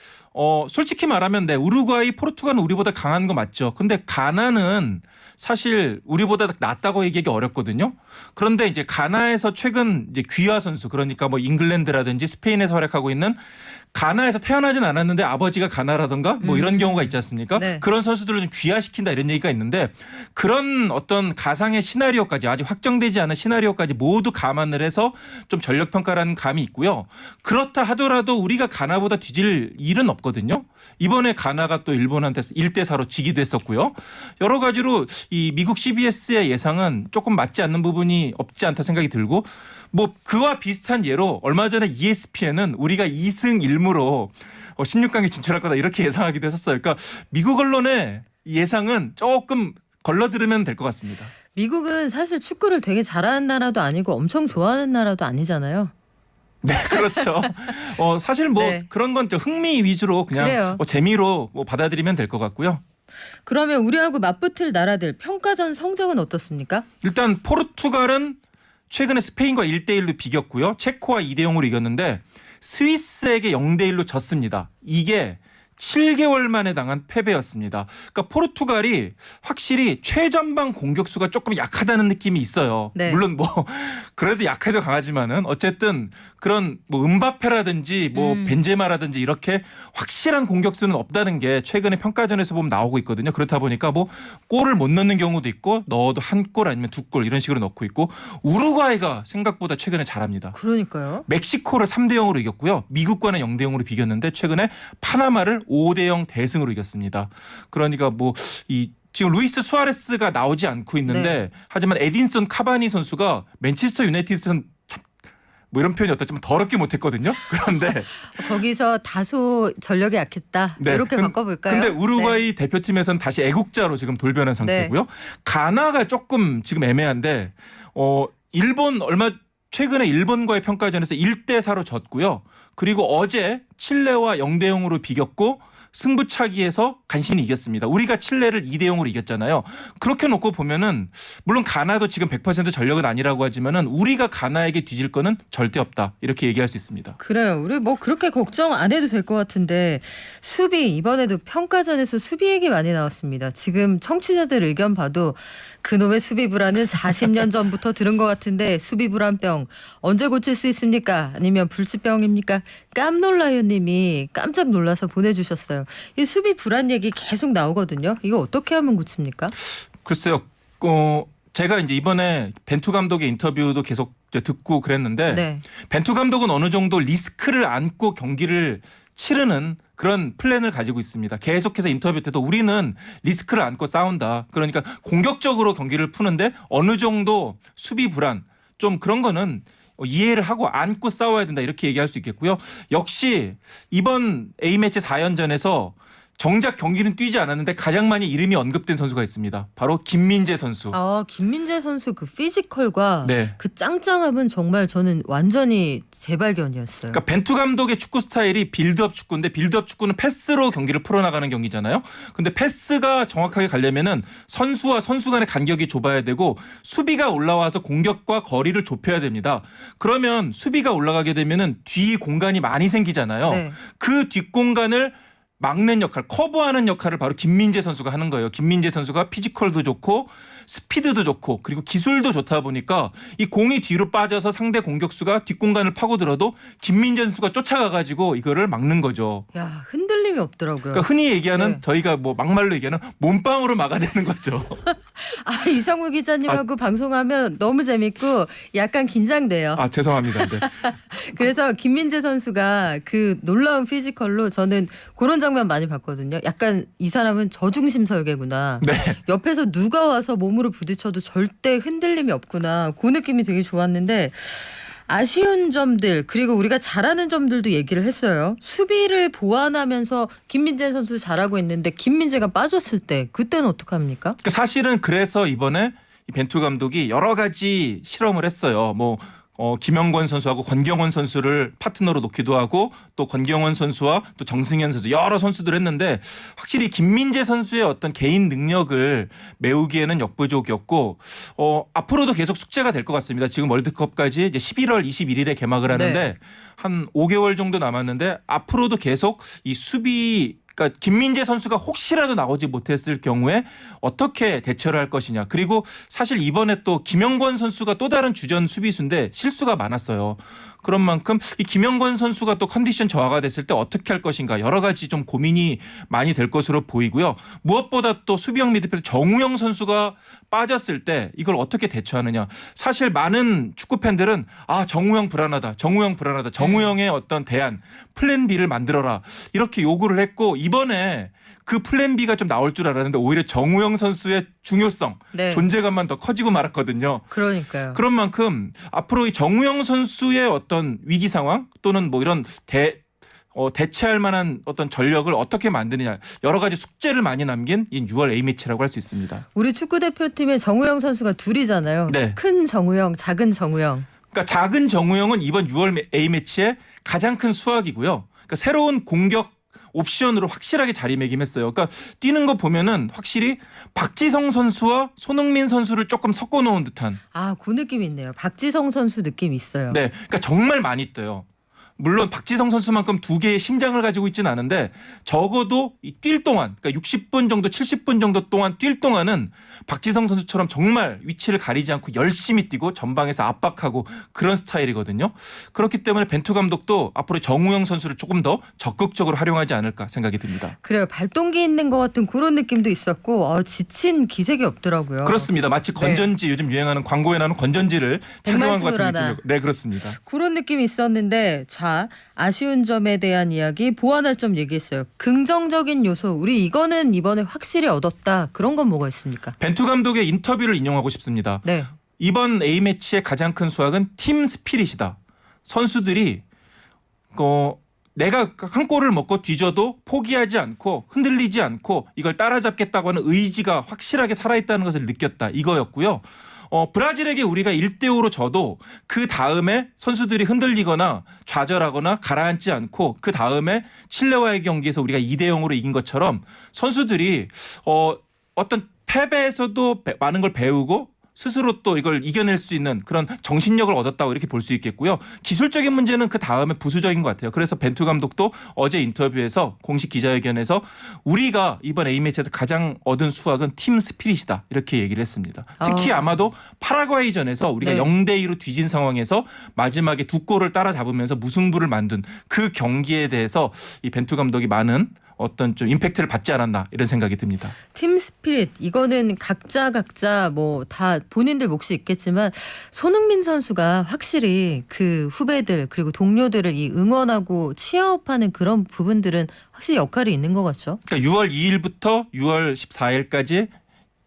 솔직히 말하면 우루과이, 포르투갈은 우리보다 강한 거 맞죠. 근데 가나는 사실 우리보다 낫다고 얘기하기 어렵거든요. 그런데 이제 가나에서 최근 이제 귀화 선수 그러니까 뭐 잉글랜드라든지 스페인에서 활약하고 있는 가나에서 태어나진 않았는데 아버지가 가나라던가 뭐 이런 경우가 있지 않습니까? 네. 그런 선수들을 좀 귀화시킨다 이런 얘기가 있는데 그런 어떤 가상의 시나리오까지 아직 확정되지 않은 시나리오까지 모두 감안을 해서 좀 전력평가라는 감이 있고요. 그렇다 하더라도 우리가 가나보다 뒤질 일은 없거든요. 이번에 가나가 또 일본한테 1대4로 지기도 했었고요. 여러 가지로 이 미국 CBS의 예상은 조금 맞지 않는 부분이 없지 않다 생각이 들고 뭐 그와 비슷한 예로 얼마 전에 ESPN은 우리가 2승 1무로 16강에 진출할 거다 이렇게 예상하기도 했었어요. 그러니까 미국 언론의 예상은 조금 걸러들으면 될 것 같습니다. 미국은 사실 축구를 되게 잘하는 나라도 아니고 엄청 좋아하는 나라도 아니잖아요. 네, 그렇죠. 사실 뭐 네. 그런 건 좀 흥미 위주로 그냥 그래요. 재미로 받아들이면 될 것 같고요. 그러면 우리하고 맞붙을 나라들 평가전 성적은 어떻습니까? 일단 포르투갈은 최근에 스페인과 1대1로 비겼고요. 체코와 2대0으로 이겼는데 스위스에게 0대1로 졌습니다. 이게 7개월 만에 당한 패배였습니다. 그러니까 포르투갈이 확실히 최전방 공격수가 조금 약하다는 느낌이 있어요. 네. 물론 뭐 그래도 약해도 강하지만은 어쨌든 그런 뭐 음바페라든지 뭐 벤제마라든지 이렇게 확실한 공격수는 없다는 게 최근에 평가전에서 보면 나오고 있거든요. 그렇다 보니까 뭐 골을 못 넣는 경우도 있고 넣어도 한 골 아니면 두 골 이런 식으로 넣고 있고 우루과이가 생각보다 최근에 잘합니다. 그러니까요. 멕시코를 3대0으로 이겼고요. 미국과는 0대0으로 비겼는데 최근에 파나마를 5대0 대승으로 이겼습니다. 그러니까 뭐 지금 루이스 수아레스가 나오지 않고 있는데 네. 하지만 에딘슨 카바니 선수가 맨체스터 유나이티드에서는 참 뭐 이런 표현이 어떻지만 더럽게 못했거든요. 그런데 거기서 다소 전력이 약했다. 네. 이렇게 바꿔볼까요? 근데 우루과이 대표팀에서는 다시 애국자로 지금 돌변한 상태고요. 가나가 조금 지금 애매한데 일본 최근에 일본과의 평가전에서 1대4로 졌고요. 그리고 어제 칠레와 0대0으로 비겼고 승부차기에서 간신히 이겼습니다. 우리가 칠레를 2대0으로 이겼잖아요. 그렇게 놓고 보면은 물론 가나도 지금 100% 전력은 아니라고 하지만은 우리가 가나에게 뒤질 거는 절대 없다. 이렇게 얘기할 수 있습니다. 그래요. 우리 뭐 그렇게 걱정 안 해도 될 것 같은데 수비 이번에도 평가전에서 수비 얘기 많이 나왔습니다. 지금 청취자들 의견 봐도 그놈의 수비 불안은 40년 전부터 들은 것 같은데 수비 불안병 언제 고칠 수 있습니까? 아니면 불치병입니까? 깜놀라요 님이 깜짝 놀라서 보내주셨어요. 이 수비 불안 얘기 계속 나오거든요. 이거 어떻게 하면 고칩니까? 글쎄요. 제가 이제 이번에 벤투 감독의 인터뷰도 계속 듣고 그랬는데 네. 벤투 감독은 어느 정도 리스크를 안고 경기를 치르는 그런 플랜을 가지고 있습니다. 계속해서 인터뷰 때도 우리는 리스크를 안고 싸운다. 그러니까 공격적으로 경기를 푸는데 어느 정도 수비 불안 좀 그런 거는 이해를 하고 안고 싸워야 된다 이렇게 얘기할 수 있겠고요. 역시 이번 A매치 4연전에서 정작 경기는 뛰지 않았는데 가장 많이 이름이 언급된 선수가 있습니다. 바로 김민재 선수. 김민재 선수 그 피지컬과 네. 그 짱짱함은 정말 저는 완전히 재발견이었어요. 그러니까 벤투 감독의 축구 스타일이 빌드업 축구인데 빌드업 축구는 패스로 경기를 풀어나가는 경기잖아요. 근데 패스가 정확하게 가려면은 선수와 선수 간의 간격이 좁아야 되고 수비가 올라와서 공격과 거리를 좁혀야 됩니다. 그러면 수비가 올라가게 되면은 뒤 공간이 많이 생기잖아요. 네. 그 뒷공간을 막는 역할, 커버하는 역할을 바로 김민재 선수가 하는 거예요. 김민재 선수가 피지컬도 좋고 스피드도 좋고 그리고 기술도 좋다 보니까 이 공이 뒤로 빠져서 상대 공격수가 뒷공간을 파고들어도 김민재 선수가 쫓아가가지고 이거를 막는 거죠. 야, 흔들림이 없더라고요. 그러니까 흔히 얘기하는 네. 저희가 뭐 막말로 얘기하는 몸빵으로 막아내는 거죠. 이상우 기자님하고 방송하면 너무 재밌고 약간 긴장돼요. 죄송합니다. 네. 그래서 김민재 선수가 그 놀라운 피지컬로 저는 그런 장면 많이 봤거든요. 약간 이 사람은 저중심 설계구나. 네. 옆에서 누가 와서 몸으로 부딪혀도 절대 흔들림이 없구나. 그 느낌이 되게 좋았는데 아쉬운 점들 그리고 우리가 잘하는 점들도 얘기를 했어요. 수비를 보완하면서 김민재 선수 잘하고 있는데 김민재가 빠졌을 때 그때는 어떡합니까? 그러니까 사실은 그래서 이번에 이 벤투 감독이 여러 가지 실험을 했어요. 김영권 선수하고 권경원 선수를 파트너로 놓기도 하고 또 권경원 선수와 또 정승현 선수 여러 선수들 했는데 확실히 김민재 선수의 어떤 개인 능력을 메우기에는 역부족이었고 앞으로도 계속 숙제가 될 것 같습니다. 지금 월드컵까지 이제 11월 21일에 개막을 하는데 네. 한 5개월 정도 남았는데 앞으로도 계속 이 수비 그러니까 김민재 선수가 혹시라도 나오지 못했을 경우에 어떻게 대처를 할 것이냐. 그리고 사실 이번에 또 김영권 선수가 또 다른 주전 수비수인데 실수가 많았어요. 그런 만큼 이 김영권 선수가 또 컨디션 저하가 됐을 때 어떻게 할 것인가 여러 가지 좀 고민이 많이 될 것으로 보이고요. 무엇보다 또 수비형 미드필더 정우영 선수가 빠졌을 때 이걸 어떻게 대처하느냐. 사실 많은 축구 팬들은 정우영 불안하다. 정우영의 어떤 대안 플랜 B를 만들어라. 이렇게 요구를 했고 이번에 그 플랜 B가 좀 나올 줄 알았는데 오히려 정우영 선수의 중요성, 네. 존재감만 더 커지고 말았거든요. 그러니까요. 그런 만큼 앞으로 이 정우영 선수의 어떤 위기 상황 또는 뭐 이런 대체할 만한 어떤 전력을 어떻게 만드느냐 여러 가지 숙제를 많이 남긴 이 6월 A매치라고 할 수 있습니다. 우리 축구대표팀에 정우영 선수가 둘이잖아요. 네. 큰 정우영, 작은 정우영. 그러니까 작은 정우영은 이번 6월 A매치의 가장 큰 수확이고요. 그러니까 새로운 공격 옵션으로 확실하게 자리매김했어요. 그러니까 뛰는 거 보면은 확실히 박지성 선수와 손흥민 선수를 조금 섞어놓은 듯한. 그 느낌이 있네요. 박지성 선수 느낌 있어요. 네, 그러니까 정말 많이 떠요. 물론 박지성 선수만큼 두 개의 심장을 가지고 있지는 않은데 적어도 뛸 동안 그러니까 60분 정도 70분 정도 동안 뛸 동안은 박지성 선수처럼 정말 위치를 가리지 않고 열심히 뛰고 전방에서 압박하고 그런 스타일이거든요. 그렇기 때문에 벤투 감독도 앞으로 정우영 선수를 조금 더 적극적으로 활용하지 않을까 생각이 듭니다. 그래요. 발동기 있는 것 같은 그런 느낌도 있었고 지친 기색이 없더라고요. 그렇습니다. 마치 건전지 요즘 유행하는 광고에 나오는 건전지를 착용한 것 같은 느낌이고. 네, 그렇습니다. 그런 느낌이 있었는데 아쉬운 점에 대한 이야기 보완할 점 얘기했어요. 긍정적인 요소 우리 이거는 이번에 확실히 얻었다. 그런 건 뭐가 있습니까? 벤투 감독의 인터뷰를 인용하고 싶습니다. 네. 이번 A매치의 가장 큰 수확은 팀 스피릿이다. 선수들이 내가 한 골을 먹고 뒤져도 포기하지 않고 흔들리지 않고 이걸 따라잡겠다고 하는 의지가 확실하게 살아있다는 것을 느꼈다. 이거였고요. 브라질에게 우리가 1대5로 져도 그 다음에 선수들이 흔들리거나 좌절하거나 가라앉지 않고 그 다음에 칠레와의 경기에서 우리가 2대0으로 이긴 것처럼 선수들이 어떤 패배에서도 많은 걸 배우고 스스로 또 이걸 이겨낼 수 있는 그런 정신력을 얻었다고 이렇게 볼 수 있겠고요. 기술적인 문제는 그 다음에 부수적인 것 같아요. 그래서 벤투 감독도 어제 인터뷰에서 공식 기자회견에서 우리가 이번 A매치에서 가장 얻은 수확은 팀 스피릿이다 이렇게 얘기를 했습니다. 특히 아마도 파라과이전에서 우리가 네. 0대2로 뒤진 상황에서 마지막에 두 골을 따라잡으면서 무승부를 만든 그 경기에 대해서 이 벤투 감독이 많은 어떤 좀 임팩트를 받지 않았나 이런 생각이 듭니다. 팀 스피릿 이거는 각자 뭐 다 본인들 몫이 있겠지만 손흥민 선수가 확실히 그 후배들 그리고 동료들을 응원하고 치아업하는 그런 부분들은 확실히 역할이 있는 것 같죠. 그러니까 6월 2일부터 6월 14일까지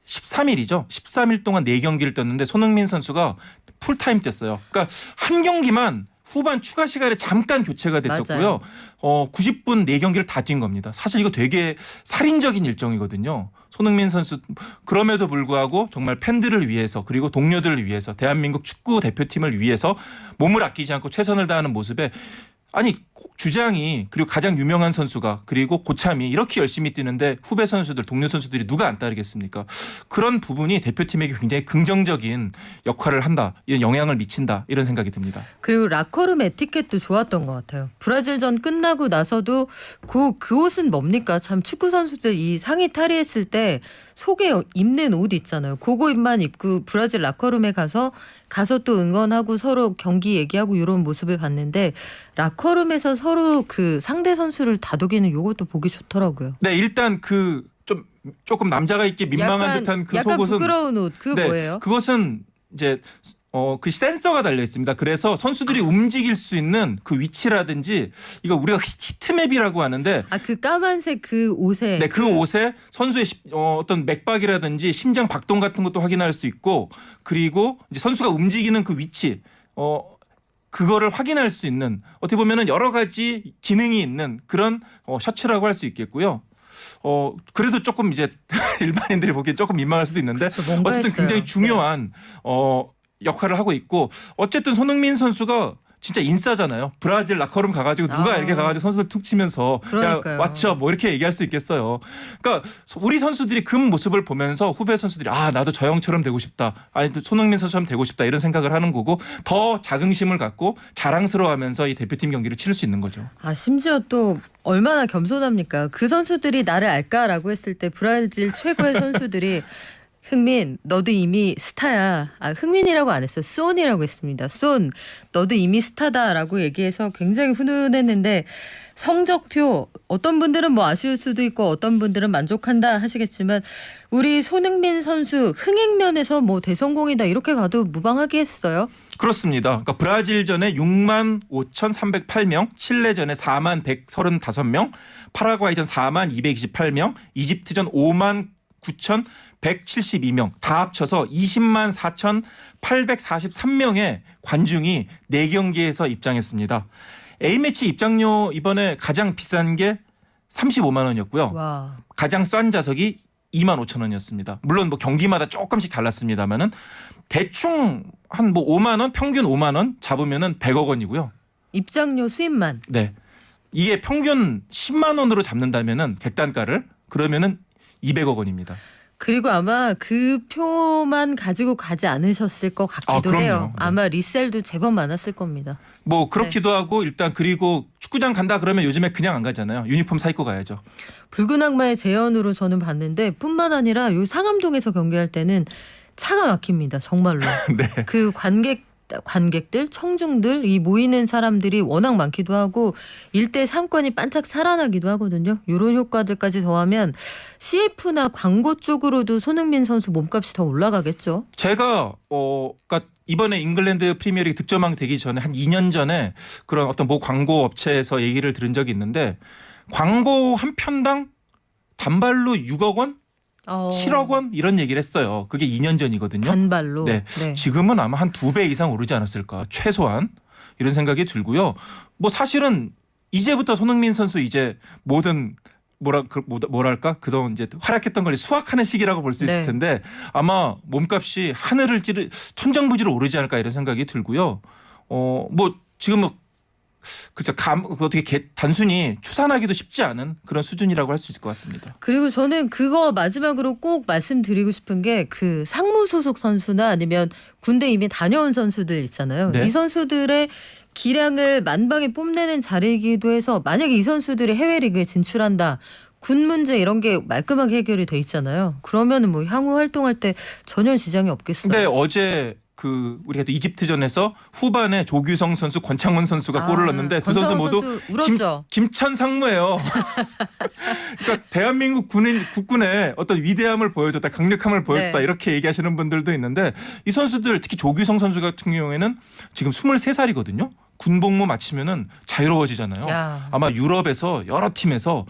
13일이죠. 13일 동안 4경기를 떴는데 손흥민 선수가 풀타임 뛰었어요. 그러니까 한 경기만 후반 추가 시간에 잠깐 교체가 됐었고요. 맞아요. 90분 4경기를 다 뛴 겁니다. 사실 이거 되게 살인적인 일정이거든요. 손흥민 선수 그럼에도 불구하고 정말 팬들을 위해서 그리고 동료들을 위해서 대한민국 축구 대표팀을 위해서 몸을 아끼지 않고 최선을 다하는 모습에 아니 주장이 그리고 가장 유명한 선수가 그리고 고참이 이렇게 열심히 뛰는데 후배 선수들 동료 선수들이 누가 안 따르겠습니까? 그런 부분이 대표팀에게 굉장히 긍정적인 역할을 한다. 이런 영향을 미친다. 이런 생각이 듭니다. 그리고 라커룸 에티켓도 좋았던 것 같아요. 브라질전 끝나고 나서도 그 옷은 뭡니까? 참 축구 선수들 이 상의 탈의했을 때 속에 입는 옷 있잖아요. 그거만 입고 브라질 라커룸에 가서 또 응원하고 서로 경기 얘기하고 이런 모습을 봤는데 라커룸에서 서로 그 상대 선수를 다독이는 요것도 보기 좋더라고요. 네, 일단 그 좀 조금 남자가 입기 민망한 듯한 그 약간 속옷은 부끄러운 옷 그거 네, 뭐예요? 그것은 이제 그 센서가 달려 있습니다. 그래서 선수들이 움직일 수 있는 그 위치라든지 이거 우리가 히트맵이라고 하는데 그 까만색 그 옷에 네, 그 옷에 선수의 어떤 맥박이라든지 심장 박동 같은 것도 확인할 수 있고 그리고 이제 선수가 움직이는 그 위치 그거를 확인할 수 있는 어떻게 보면은 여러 가지 기능이 있는 그런 셔츠라고 할 수 있겠고요. 그래도 조금 이제 일반인들이 보기엔 조금 민망할 수도 있는데 그렇죠, 뭔가 어쨌든 했어요. 굉장히 중요한 역할을 하고 있고 어쨌든 손흥민 선수가 진짜 인싸잖아요. 브라질 라커룸 가가지고 누가 이렇게 가가지고 선수들 툭 치면서 그러니까요. 야 왓츠업 뭐 이렇게 얘기할 수 있겠어요. 그러니까 우리 선수들이 그 모습을 보면서 후배 선수들이 나도 저 형처럼 되고 싶다. 아니 손흥민 선수처럼 되고 싶다 이런 생각을 하는 거고 더 자긍심을 갖고 자랑스러워하면서 이 대표팀 경기를 치를 수 있는 거죠. 심지어 또 얼마나 겸손합니까? 그 선수들이 나를 알까라고 했을 때 브라질 최고의 선수들이 흥민 너도 이미 스타야. 흥민이라고 안 했어요. 쏜이라고 했습니다. 쏜 너도 이미 스타다라고 얘기해서 굉장히 훈훈했는데 성적표 어떤 분들은 뭐 아쉬울 수도 있고 어떤 분들은 만족한다 하시겠지만 우리 손흥민 선수 흥행면에서 뭐 대성공이다 이렇게 봐도 무방하게 했어요. 그렇습니다. 그러니까 브라질전에 6만 5,308명, 칠레전에 4만 135명, 파라과이전 4만 228명, 이집트전 5만 9,172명 다 합쳐서 20만 4,843명의 관중이 4경기에서 입장했습니다. A매치 입장료 이번에 가장 비싼 게 35만 원이었고요. 와. 가장 싼 좌석이 2만 5천 원이었습니다. 물론 뭐 경기마다 조금씩 달랐습니다만은 대충 한 뭐 5만 원, 평균 5만 원 잡으면은 100억 원이고요. 입장료 수입만. 네. 이게 평균 10만 원으로 잡는다면은 객단가를 그러면은 200억 원입니다. 그리고 아마 그 표만 가지고 가지 않으셨을 것 같기도 그럼요. 해요. 네. 아마 리셀도 제법 많았을 겁니다. 뭐 그렇기도 하고 일단 그리고 축구장 간다 그러면 요즘에 그냥 안 가잖아요. 유니폼 사 입고 가야죠. 붉은 악마의 재현으로 저는 봤는데 뿐만 아니라 요 상암동에서 경기할 때는 차가 막힙니다. 정말로. 네. 그 관객들, 청중들, 이 모이는 사람들이 워낙 많기도 하고 일대 상권이 반짝 살아나기도 하거든요. 이런 효과들까지 더하면 CF나 광고 쪽으로도 손흥민 선수 몸값이 더 올라가겠죠. 제가 그러니까 이번에 잉글랜드 프리미어리그 득점왕 되기 전에 한 2년 전에 그런 어떤 모 광고 업체에서 얘기를 들은 적이 있는데 광고 한 편당 단발로 6억 원, 7억 원 이런 얘기를 했어요. 그게 2년 전이거든요. 단발로. 네. 지금은 아마 한 2배 이상 오르지 않았을까. 최소한 이런 생각이 들고요. 뭐 사실은 이제부터 손흥민 선수 이제 모든 뭐랄까 그동안 이제 활약했던 걸 수확하는 시기라고 볼 수 있을 네. 텐데 아마 몸값이 하늘을 천정부지로 오르지 않을까 이런 생각이 들고요. 뭐 지금 그죠. 어떻게 단순히 추산하기도 쉽지 않은 그런 수준이라고 할 수 있을 것 같습니다. 그리고 저는 그거 마지막으로 꼭 말씀드리고 싶은 게 그 상무 소속 선수나 아니면 군대 이미 다녀온 선수들 있잖아요. 네. 이 선수들의 기량을 만방에 뽐내는 자리이기도 해서 만약에 이 선수들이 해외 리그에 진출한다. 군 문제 이런 게 말끔하게 해결이 돼 있잖아요. 그러면은 뭐 향후 활동할 때 전혀 지장이 없겠어요. 근데 어제 우리가 또 이집트전에서 후반에 조규성 선수, 권창훈 선수가 골을 넣었는데 두 선수 모두 울었죠. 김천 상무예요. 그러니까 대한민국 국군의 어떤 위대함을 보여줬다, 강력함을 보여줬다 네. 이렇게 얘기하시는 분들도 있는데 이 선수들 특히 조규성 선수 같은 경우에는 지금 23살이거든요. 군복무 마치면은 자유로워지잖아요. 야. 아마 유럽에서 여러 팀에서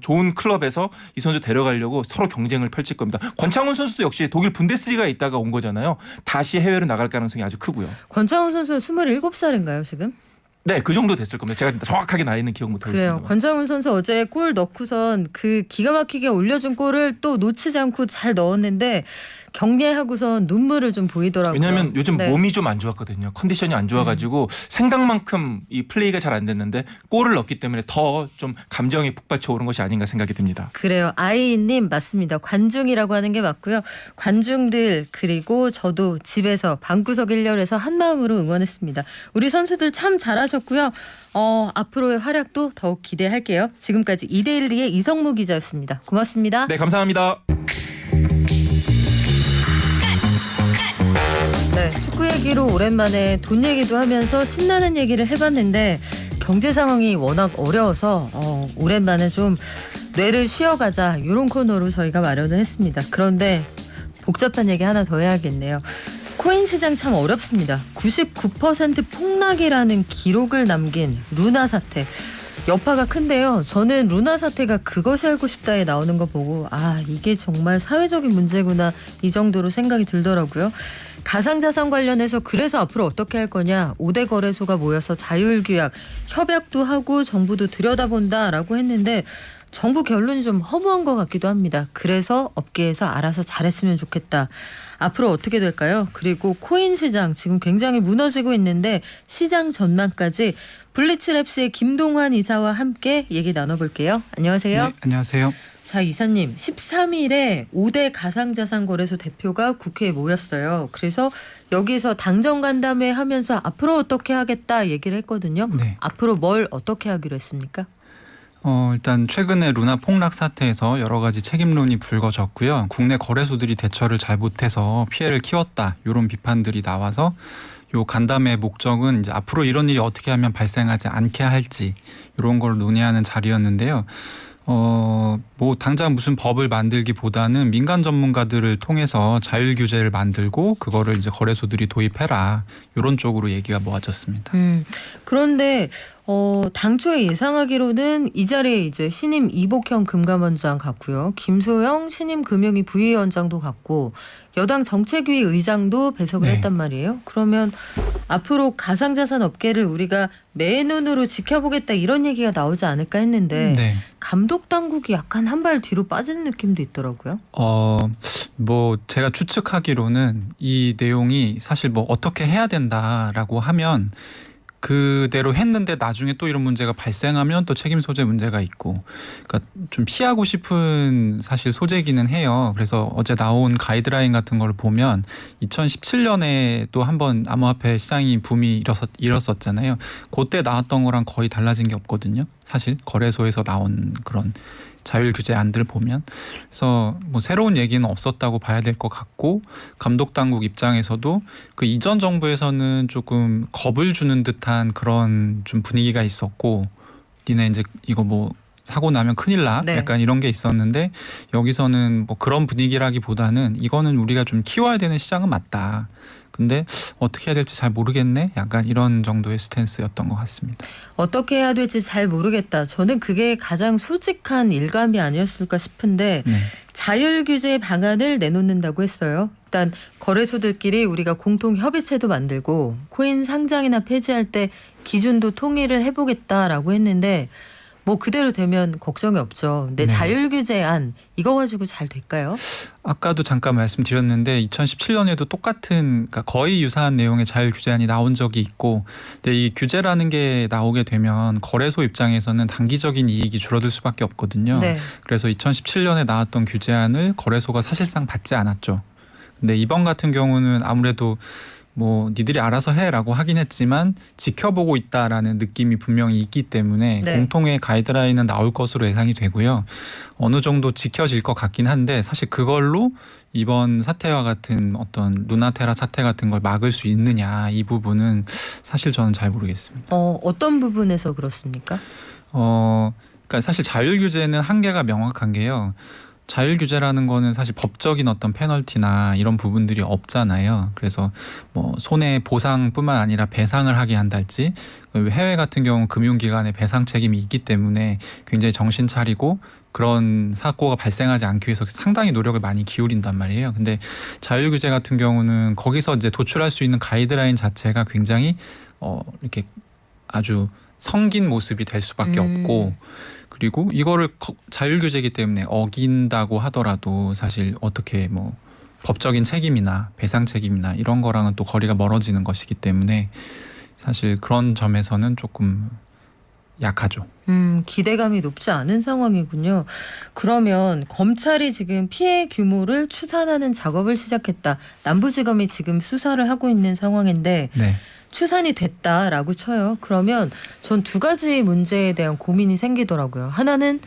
좋은 클럽에서 이 선수 데려가려고 서로 경쟁을 펼칠 겁니다. 권창훈 선수도 역시 독일 분데스리가에 있다가 온 거잖아요. 다시 해외로 나갈 가능성이 아주 크고요. 권창훈 선수가 27살인가요 지금? 네, 그 정도 됐을 겁니다. 제가 정확하게 나이는 기억 못 그래요. 하겠습니다. 권정훈 선수 어제 골 넣고선 그 기가 막히게 올려준 골을 또 놓치지 않고 잘 넣었는데 경례하고선 눈물을 좀 보이더라고요. 왜냐하면 요즘 네. 몸이 좀 안 좋았거든요. 컨디션이 안 좋아가지고 생각만큼 이 플레이가 잘 안 됐는데 골을 넣었기 때문에 더 좀 감정이 북받쳐 오른 것이 아닌가 생각이 듭니다. 그래요. 아이님 맞습니다. 관중이라고 하는 게 맞고요. 관중들 그리고 저도 집에서 방구석 일렬에서 한마음으로 응원했습니다. 우리 선수들 참 잘하셨고요. 앞으로의 활약도 더욱 기대할게요. 지금까지 2대1리의 이성무 기자였습니다. 고맙습니다. 네, 감사합니다. 네, 축구 얘기로 오랜만에 돈 얘기도 하면서 신나는 얘기를 해봤는데 경제 상황이 워낙 어려워서 오랜만에 좀 뇌를 쉬어가자 이런 코너로 저희가 마련을 했습니다. 그런데 복잡한 얘기 하나 더 해야겠네요. 코인 시장 참 어렵습니다. 99% 폭락이라는 기록을 남긴 루나 사태. 여파가 큰데요. 저는 루나 사태가 그것이 알고 싶다에 나오는 거 보고 이게 정말 사회적인 문제구나 이 정도로 생각이 들더라고요. 가상자산 관련해서 그래서 앞으로 어떻게 할 거냐 5대 거래소가 모여서 자율규약 협약도 하고 정부도 들여다본다라고 했는데 정부 결론이 좀 허무한 것 같기도 합니다. 그래서 업계에서 알아서 잘했으면 좋겠다. 앞으로 어떻게 될까요? 그리고 코인 시장 지금 굉장히 무너지고 있는데 시장 전망까지 블리츠랩스의 김동환 이사와 함께 얘기 나눠볼게요. 안녕하세요. 네, 안녕하세요. 자, 이사님 13일에 5대 가상자산 거래소 대표가 국회에 모였어요. 그래서 여기서 당정 간담회 하면서 앞으로 어떻게 하겠다 얘기를 했거든요. 네. 앞으로 뭘 어떻게 하기로 했습니까? 일단 최근에 루나 폭락 사태에서 여러 가지 책임론이 불거졌고요. 국내 거래소들이 대처를 잘 못해서 피해를 키웠다. 이런 비판들이 나와서 요 간담회 목적은 이제 앞으로 이런 일이 어떻게 하면 발생하지 않게 할지 이런 걸 논의하는 자리였는데요. 뭐 당장 무슨 법을 만들기보다는 민간 전문가들을 통해서 자율 규제를 만들고 그거를 이제 거래소들이 도입해라 이런 쪽으로 얘기가 모아졌습니다. 그런데 당초에 예상하기로는 이 자리에 이제 신임 이복형 금감원장 갔고요. 김소영 신임 금융위 부위원장도 갔고 여당 정책위 의장도 배석을 네. 했단 말이에요. 그러면 앞으로 가상자산 업계를 우리가 맨눈으로 지켜보겠다 이런 얘기가 나오지 않을까 했는데 네. 감독 당국이 약간 한 발 뒤로 빠지는 느낌도 있더라고요. 뭐 제가 추측하기로는 이 내용이 사실 뭐 어떻게 해야 된다라고 하면 그대로 했는데 나중에 또 이런 문제가 발생하면 또 책임 소재 문제가 있고 그러니까 좀 피하고 싶은 사실 소재기는 해요. 그래서 어제 나온 가이드라인 같은 걸 보면 2017년에 또 한번 암호화폐 시장이 붐이 일었었잖아요. 그때 나왔던 거랑 거의 달라진 게 없거든요. 사실 거래소에서 나온 그런 자율 규제안들 보면 그래서 뭐 새로운 얘기는 없었다고 봐야 될 것 같고 감독 당국 입장에서도 그 이전 정부에서는 조금 겁을 주는 듯한 그런 좀 분위기가 있었고 니네 이제 이거 뭐 사고 나면 큰일 나 네. 약간 이런 게 있었는데 여기서는 뭐 그런 분위기라기보다는 이거는 우리가 좀 키워야 되는 시장은 맞다. 근데 어떻게 해야 될지 잘 모르겠네. 약간 이런 정도의 스탠스였던 것 같습니다. 어떻게 해야 될지 잘 모르겠다. 저는 그게 가장 솔직한 일감이 아니었을까 싶은데 네. 자율 규제 방안을 내놓는다고 했어요. 일단 거래소들끼리 우리가 공통 협의체도 만들고 코인 상장이나 폐지할 때 기준도 통일을 해보겠다라고 했는데 뭐 그대로 되면 걱정이 없죠. 근데 네. 자율 규제안 이거 가지고 잘 될까요? 아까도 잠깐 말씀드렸는데 2017년에도 똑같은 그러니까 거의 유사한 내용의 자율 규제안이 나온 적이 있고 근데 이 규제라는 게 나오게 되면 거래소 입장에서는 단기적인 이익이 줄어들 수밖에 없거든요. 네. 그래서 2017년에 나왔던 규제안을 거래소가 사실상 받지 않았죠. 근데 이번 같은 경우는 아무래도 뭐 니들이 알아서 해라고 하긴 했지만 지켜보고 있다라는 느낌이 분명히 있기 때문에 네. 공통의 가이드라인은 나올 것으로 예상이 되고요. 어느 정도 지켜질 것 같긴 한데 사실 그걸로 이번 사태와 같은 어떤 루나테라 사태 같은 걸 막을 수 있느냐 이 부분은 사실 저는 잘 모르겠습니다. 어떤 부분에서 그렇습니까? 그러니까 사실 자율 규제는 한계가 명확한 게요. 자율 규제라는 거는 사실 법적인 어떤 페널티나 이런 부분들이 없잖아요. 그래서 뭐 손해 보상뿐만 아니라 배상을 하게 한달지 해외 같은 경우 금융기관의 배상 책임이 있기 때문에 굉장히 정신 차리고 그런 사고가 발생하지 않기 위해서 상당히 노력을 많이 기울인단 말이에요. 근데 자율 규제 같은 경우는 거기서 이제 도출할 수 있는 가이드라인 자체가 굉장히 이렇게 아주 성긴 모습이 될 수밖에 없고 그리고 이거를 자율규제이기 때문에 어긴다고 하더라도 사실 어떻게 뭐 법적인 책임이나 배상 책임이나 이런 거랑은 또 거리가 멀어지는 것이기 때문에 사실 그런 점에서는 조금 약하죠. 기대감이 높지 않은 상황이군요. 그러면 검찰이 지금 피해 규모를 추산하는 작업을 시작했다. 남부지검이 지금 수사를 하고 있는 상황인데 네. 추산이 됐다라고 쳐요. 그러면 전 두 가지 문제에 대한 고민이 생기더라고요. 하나는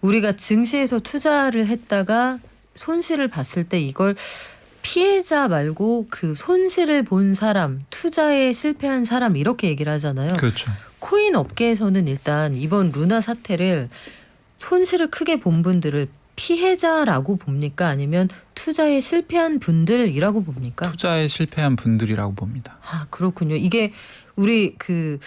우리가 증시에서 투자를 했다가 손실을 봤을 때 이걸 피해자 말고 그 손실을 본 사람, 투자에 실패한 사람 이렇게 얘기를 하잖아요. 그렇죠. 코인 업계에서는 일단 이번 루나 사태를 손실을 크게 본 분들을 피해자라고 봅니까? 아니면 투자에 실패한 분들이라고 봅니까? 투자에 실패한 분들이라고 봅니다. 아, 그렇군요. 이게 우리 그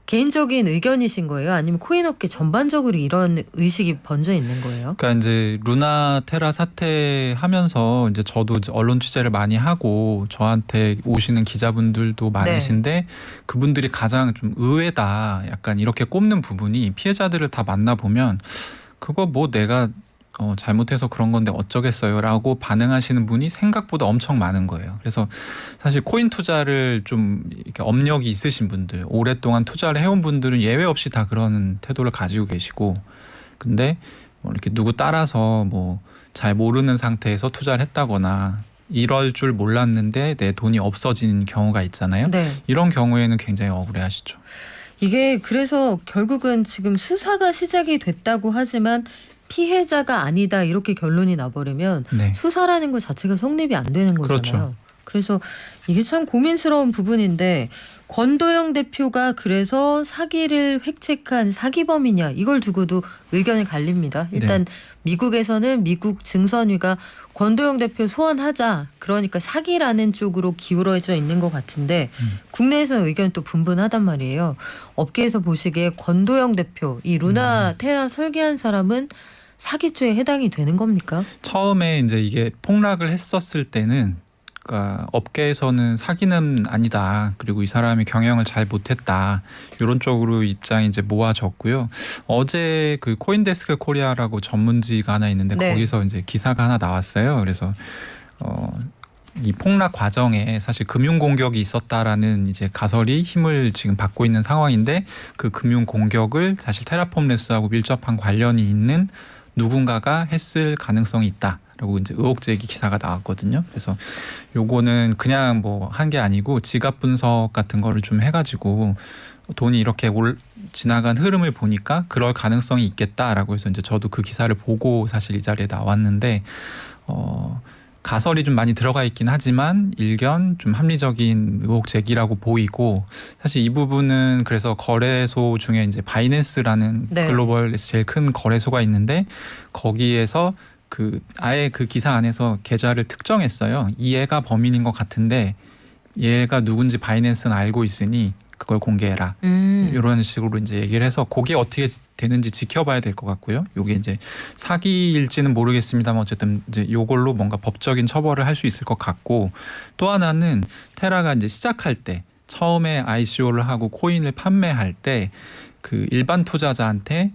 개인적인 의견이신 거예요? 아니면 코인업계 전반적으로 이런 의식이 번져 있는 거예요? 그러니까 이제 루나 테라 사태 하면서 이제 저도 이제 언론 취재를 많이 하고 저한테 오시는 기자분들도 많으신데 그분들이 가장 좀 의외다 약간 이렇게 꼽는 부분이 피해자들을 다 만나 보면 그거 뭐 내가 잘못해서 그런 건데 어쩌겠어요 라고 반응하시는 분이 생각보다 엄청 많은 거예요. 그래서 사실 코인 투자를 좀 이렇게 업력이 있으신 분들 오랫동안 투자를 해온 분들은 예외 없이 다 그런 태도를 가지고 계시고 근데 뭐 이렇게 누구 따라서 뭐 잘 모르는 상태에서 투자를 했다거나 이럴 줄 몰랐는데 내 돈이 없어진 경우가 있잖아요. 네. 이런 경우에는 굉장히 억울해하시죠. 이게 그래서 결국은 지금 수사가 시작이 됐다고 하지만 피해자가 아니다 이렇게 결론이 나버리면 네. 수사라는 것 자체가 성립이 안 되는 거잖아요. 그렇죠. 그래서 이게 참 고민스러운 부분인데 권도영 대표가 그래서 사기를 획책한 사기범이냐 이걸 두고도 의견이 갈립니다. 일단 미국에서는 미국 증선위가 권도영 대표 소환하자 그러니까 사기라는 쪽으로 기울어져 있는 것 같은데 국내에서는 의견이 또 분분하단 말이에요. 업계에서 보시기에 권도영 대표 이 루나 테라 설계한 사람은 사기죄에 해당이 되는 겁니까? 처음에 이제 이게 폭락을 했었을 때는 그러니까 업계에서는 사기는 아니다. 그리고 이 사람이 경영을 잘 못했다. 이런 쪽으로 입장이 이제 모아졌고요. 어제 그 코인데스크 코리아라고 전문지가 하나 있는데 네. 거기서 이제 기사가 하나 나왔어요. 그래서 이 폭락 과정에 사실 금융 공격이 있었다라는 이제 가설이 힘을 지금 받고 있는 상황인데 그 금융 공격을 사실 테라폼랩스하고 밀접한 관련이 있는 누군가가 했을 가능성이 있다라고 이제 의혹 제기 기사가 나왔거든요. 그래서 요거는 그냥 뭐 한 게 아니고 지갑 분석 같은 거를 좀 해가지고 돈이 이렇게 지나간 흐름을 보니까 그럴 가능성이 있겠다라고 해서 이제 저도 그 기사를 보고 사실 이 자리에 나왔는데 가설이 좀 많이 들어가 있긴 하지만 일견 좀 합리적인 의혹 제기라고 보이고 사실 이 부분은 그래서 거래소 중에 이제 바이낸스라는 네. 글로벌에서 제일 큰 거래소가 있는데 거기에서 아예 그 기사 안에서 계좌를 특정했어요. 이 애가 범인인 것 같은데 얘가 누군지 바이낸스는 알고 있으니 그걸 공개해라. 이런 식으로 이제 얘기를 해서 그게 어떻게 되는지 지켜봐야 될 것 같고요. 이게 이제 사기일지는 모르겠습니다만 어쨌든 이제 이걸로 뭔가 법적인 처벌을 할 수 있을 것 같고 또 하나는 테라가 이제 시작할 때 처음에 ICO를 하고 코인을 판매할 때 그 일반 투자자한테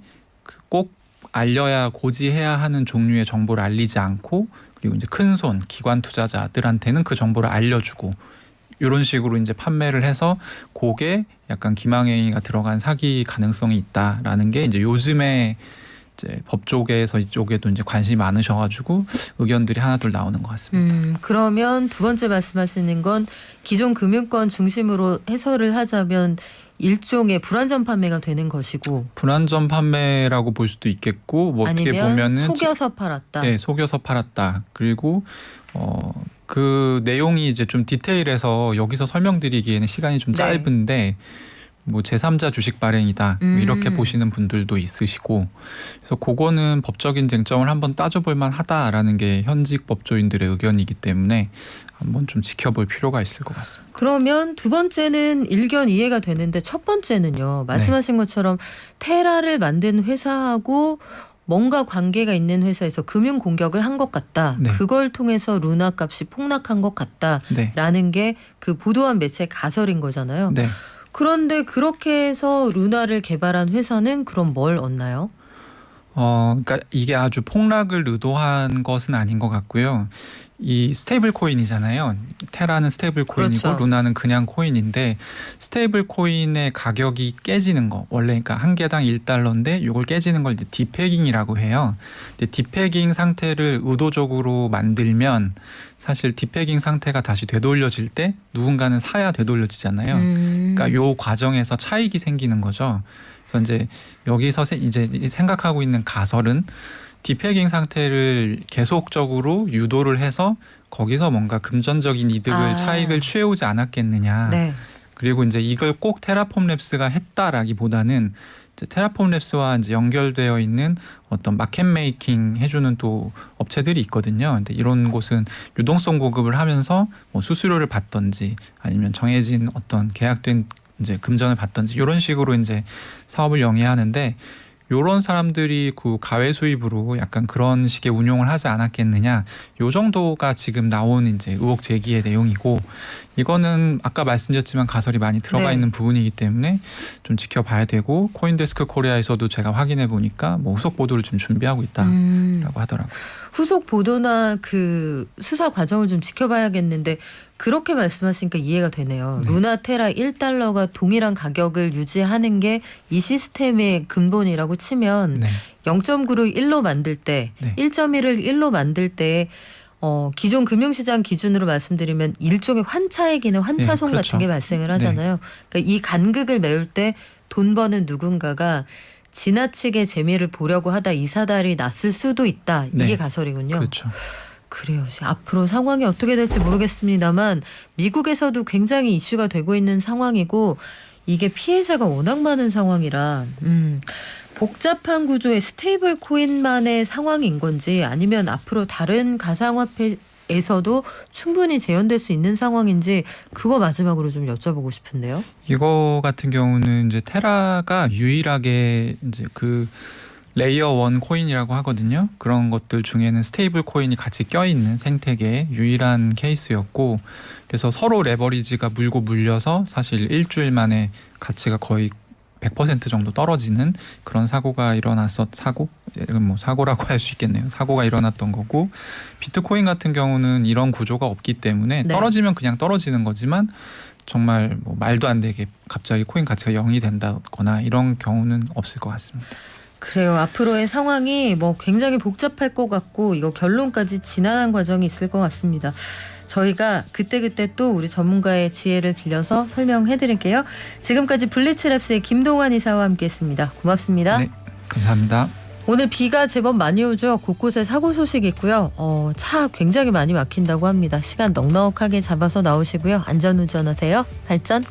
꼭 알려야 고지해야 하는 종류의 정보를 알리지 않고 그리고 이제 큰손 기관 투자자들한테는 그 정보를 알려주고 이런 식으로 이제 판매를 해서 그게 약간 기망행위가 들어간 사기 가능성이 있다라는 게 이제 요즘에 이제 법 쪽에서 이쪽에도 이제 관심이 많으셔가지고 의견들이 하나둘 나오는 것 같습니다. 그러면 두 번째 말씀하시는 건 기존 금융권 중심으로 해설을 하자면 일종의 불안전 판매가 되는 것이고 불안전 판매라고 볼 수도 있겠고 뭐 어떻게 아니면 보면은 속여서 팔았다. 네, 속여서 팔았다. 그리고 그 내용이 이제 좀 디테일해서 여기서 설명드리기에는 시간이 좀 네. 짧은데 뭐 제3자 주식 발행이다 이렇게 보시는 분들도 있으시고 그래서 그거는 법적인 쟁점을 한번 따져볼 만하다라는 게 현직 법조인들의 의견이기 때문에 한번 좀 지켜볼 필요가 있을 것 같습니다. 그러면 두 번째는 일견 이해가 되는데 첫 번째는요. 말씀하신 것처럼 테라를 만든 회사하고 뭔가 관계가 있는 회사에서 금융 공격을 한 것 같다. 네. 그걸 통해서 루나 값이 폭락한 것 같다라는 네. 게 그 보도한 매체의 가설인 거잖아요. 네. 그런데 그렇게 해서 루나를 개발한 회사는 그럼 뭘 얻나요? 그러니까 이게 아주 폭락을 의도한 것은 아닌 것 같고요. 이 스테이블 코인이잖아요. 테라는 스테이블 코인이고 그렇죠. 루나는 그냥 코인인데 스테이블 코인의 가격이 깨지는 거 원래 그러니까 한 개당 1달러인데 이걸 깨지는 걸 이제 디패깅이라고 해요. 근데 디패깅 상태를 의도적으로 만들면 사실 디패깅 상태가 다시 되돌려질 때 누군가는 사야 되돌려지잖아요. 그러니까 요 과정에서 차익이 생기는 거죠. 그래서 이제 여기서 이제 생각하고 있는 가설은 디패깅 상태를 계속적으로 유도를 해서 거기서 뭔가 금전적인 이득을 차익을 취해오지 않았겠느냐. 네. 그리고 이제 이걸 꼭 테라폼 랩스가 했다라기보다는 이제 테라폼 랩스와 이제 연결되어 있는 어떤 마켓 메이킹 해주는 또 업체들이 있거든요. 근데 이런 곳은 유동성 공급을 하면서 뭐 수수료를 받던지 아니면 정해진 어떤 계약된 이제 금전을 받던지 이런 식으로 이제 사업을 영위하는데 요런 사람들이 그 가외 수입으로 약간 그런 식의 운용을 하지 않았겠느냐. 요 정도가 지금 나온 이제 의혹 제기의 내용이고 이거는 아까 말씀드렸지만 가설이 많이 들어가 네. 있는 부분이기 때문에 좀 지켜봐야 되고 코인데스크 코리아에서도 제가 확인해 보니까 뭐 후속 보도를 좀 준비하고 있다라고 하더라고요. 후속 보도나 그 수사 과정을 좀 지켜봐야겠는데 그렇게 말씀하시니까 이해가 되네요. 네. 루나 테라 1달러가 동일한 가격을 유지하는 게 이 시스템의 근본이라고 치면 네. 0.9를 1로 만들 때 네. 1.1을 1로 만들 때 기존 금융시장 기준으로 말씀드리면 일종의 환차익이나 환차손 네, 그렇죠. 같은 게 발생을 하잖아요. 그러니까 이 간극을 메울 때 돈 버는 누군가가 지나치게 재미를 보려고 하다 이 사달이 났을 수도 있다. 이게 네. 가설이군요. 그렇죠. 그래요. 앞으로 상황이 어떻게 될지 모르겠습니다만 미국에서도 굉장히 이슈가 되고 있는 상황이고 이게 피해자가 워낙 많은 상황이라 복잡한 구조의 스테이블 코인만의 상황인 건지 아니면 앞으로 다른 가상화폐에서도 충분히 재현될 수 있는 상황인지 그거 마지막으로 좀 여쭤보고 싶은데요. 이거 같은 경우는 이제 테라가 유일하게 이제 그 레이어 1 코인이라고 하거든요. 그런 것들 중에는 스테이블 코인이 같이 껴있는 생태계의 유일한 케이스였고 그래서 서로 레버리지가 물고 물려서 사실 일주일 만에 가치가 거의 100% 정도 떨어지는 그런 사고가 사고라고 할 수 있겠네요. 사고가 일어났던 거고 비트코인 같은 경우는 이런 구조가 없기 때문에 네. 떨어지면 그냥 떨어지는 거지만 정말 뭐 말도 안 되게 갑자기 코인 가치가 0이 된다거나 이런 경우는 없을 것 같습니다. 그래요. 앞으로의 상황이 뭐 굉장히 복잡할 것 같고 이거 결론까지 지난한 과정이 있을 것 같습니다. 저희가 그때그때 또 우리 전문가의 지혜를 빌려서 설명해드릴게요. 지금까지 블리츠랩스의 김동환 이사와 함께했습니다. 고맙습니다. 네, 감사합니다. 오늘 비가 제법 많이 오죠. 곳곳에 사고 소식이 있고요. 차 굉장히 많이 막힌다고 합니다. 시간 넉넉하게 잡아서 나오시고요. 안전운전하세요. 발전.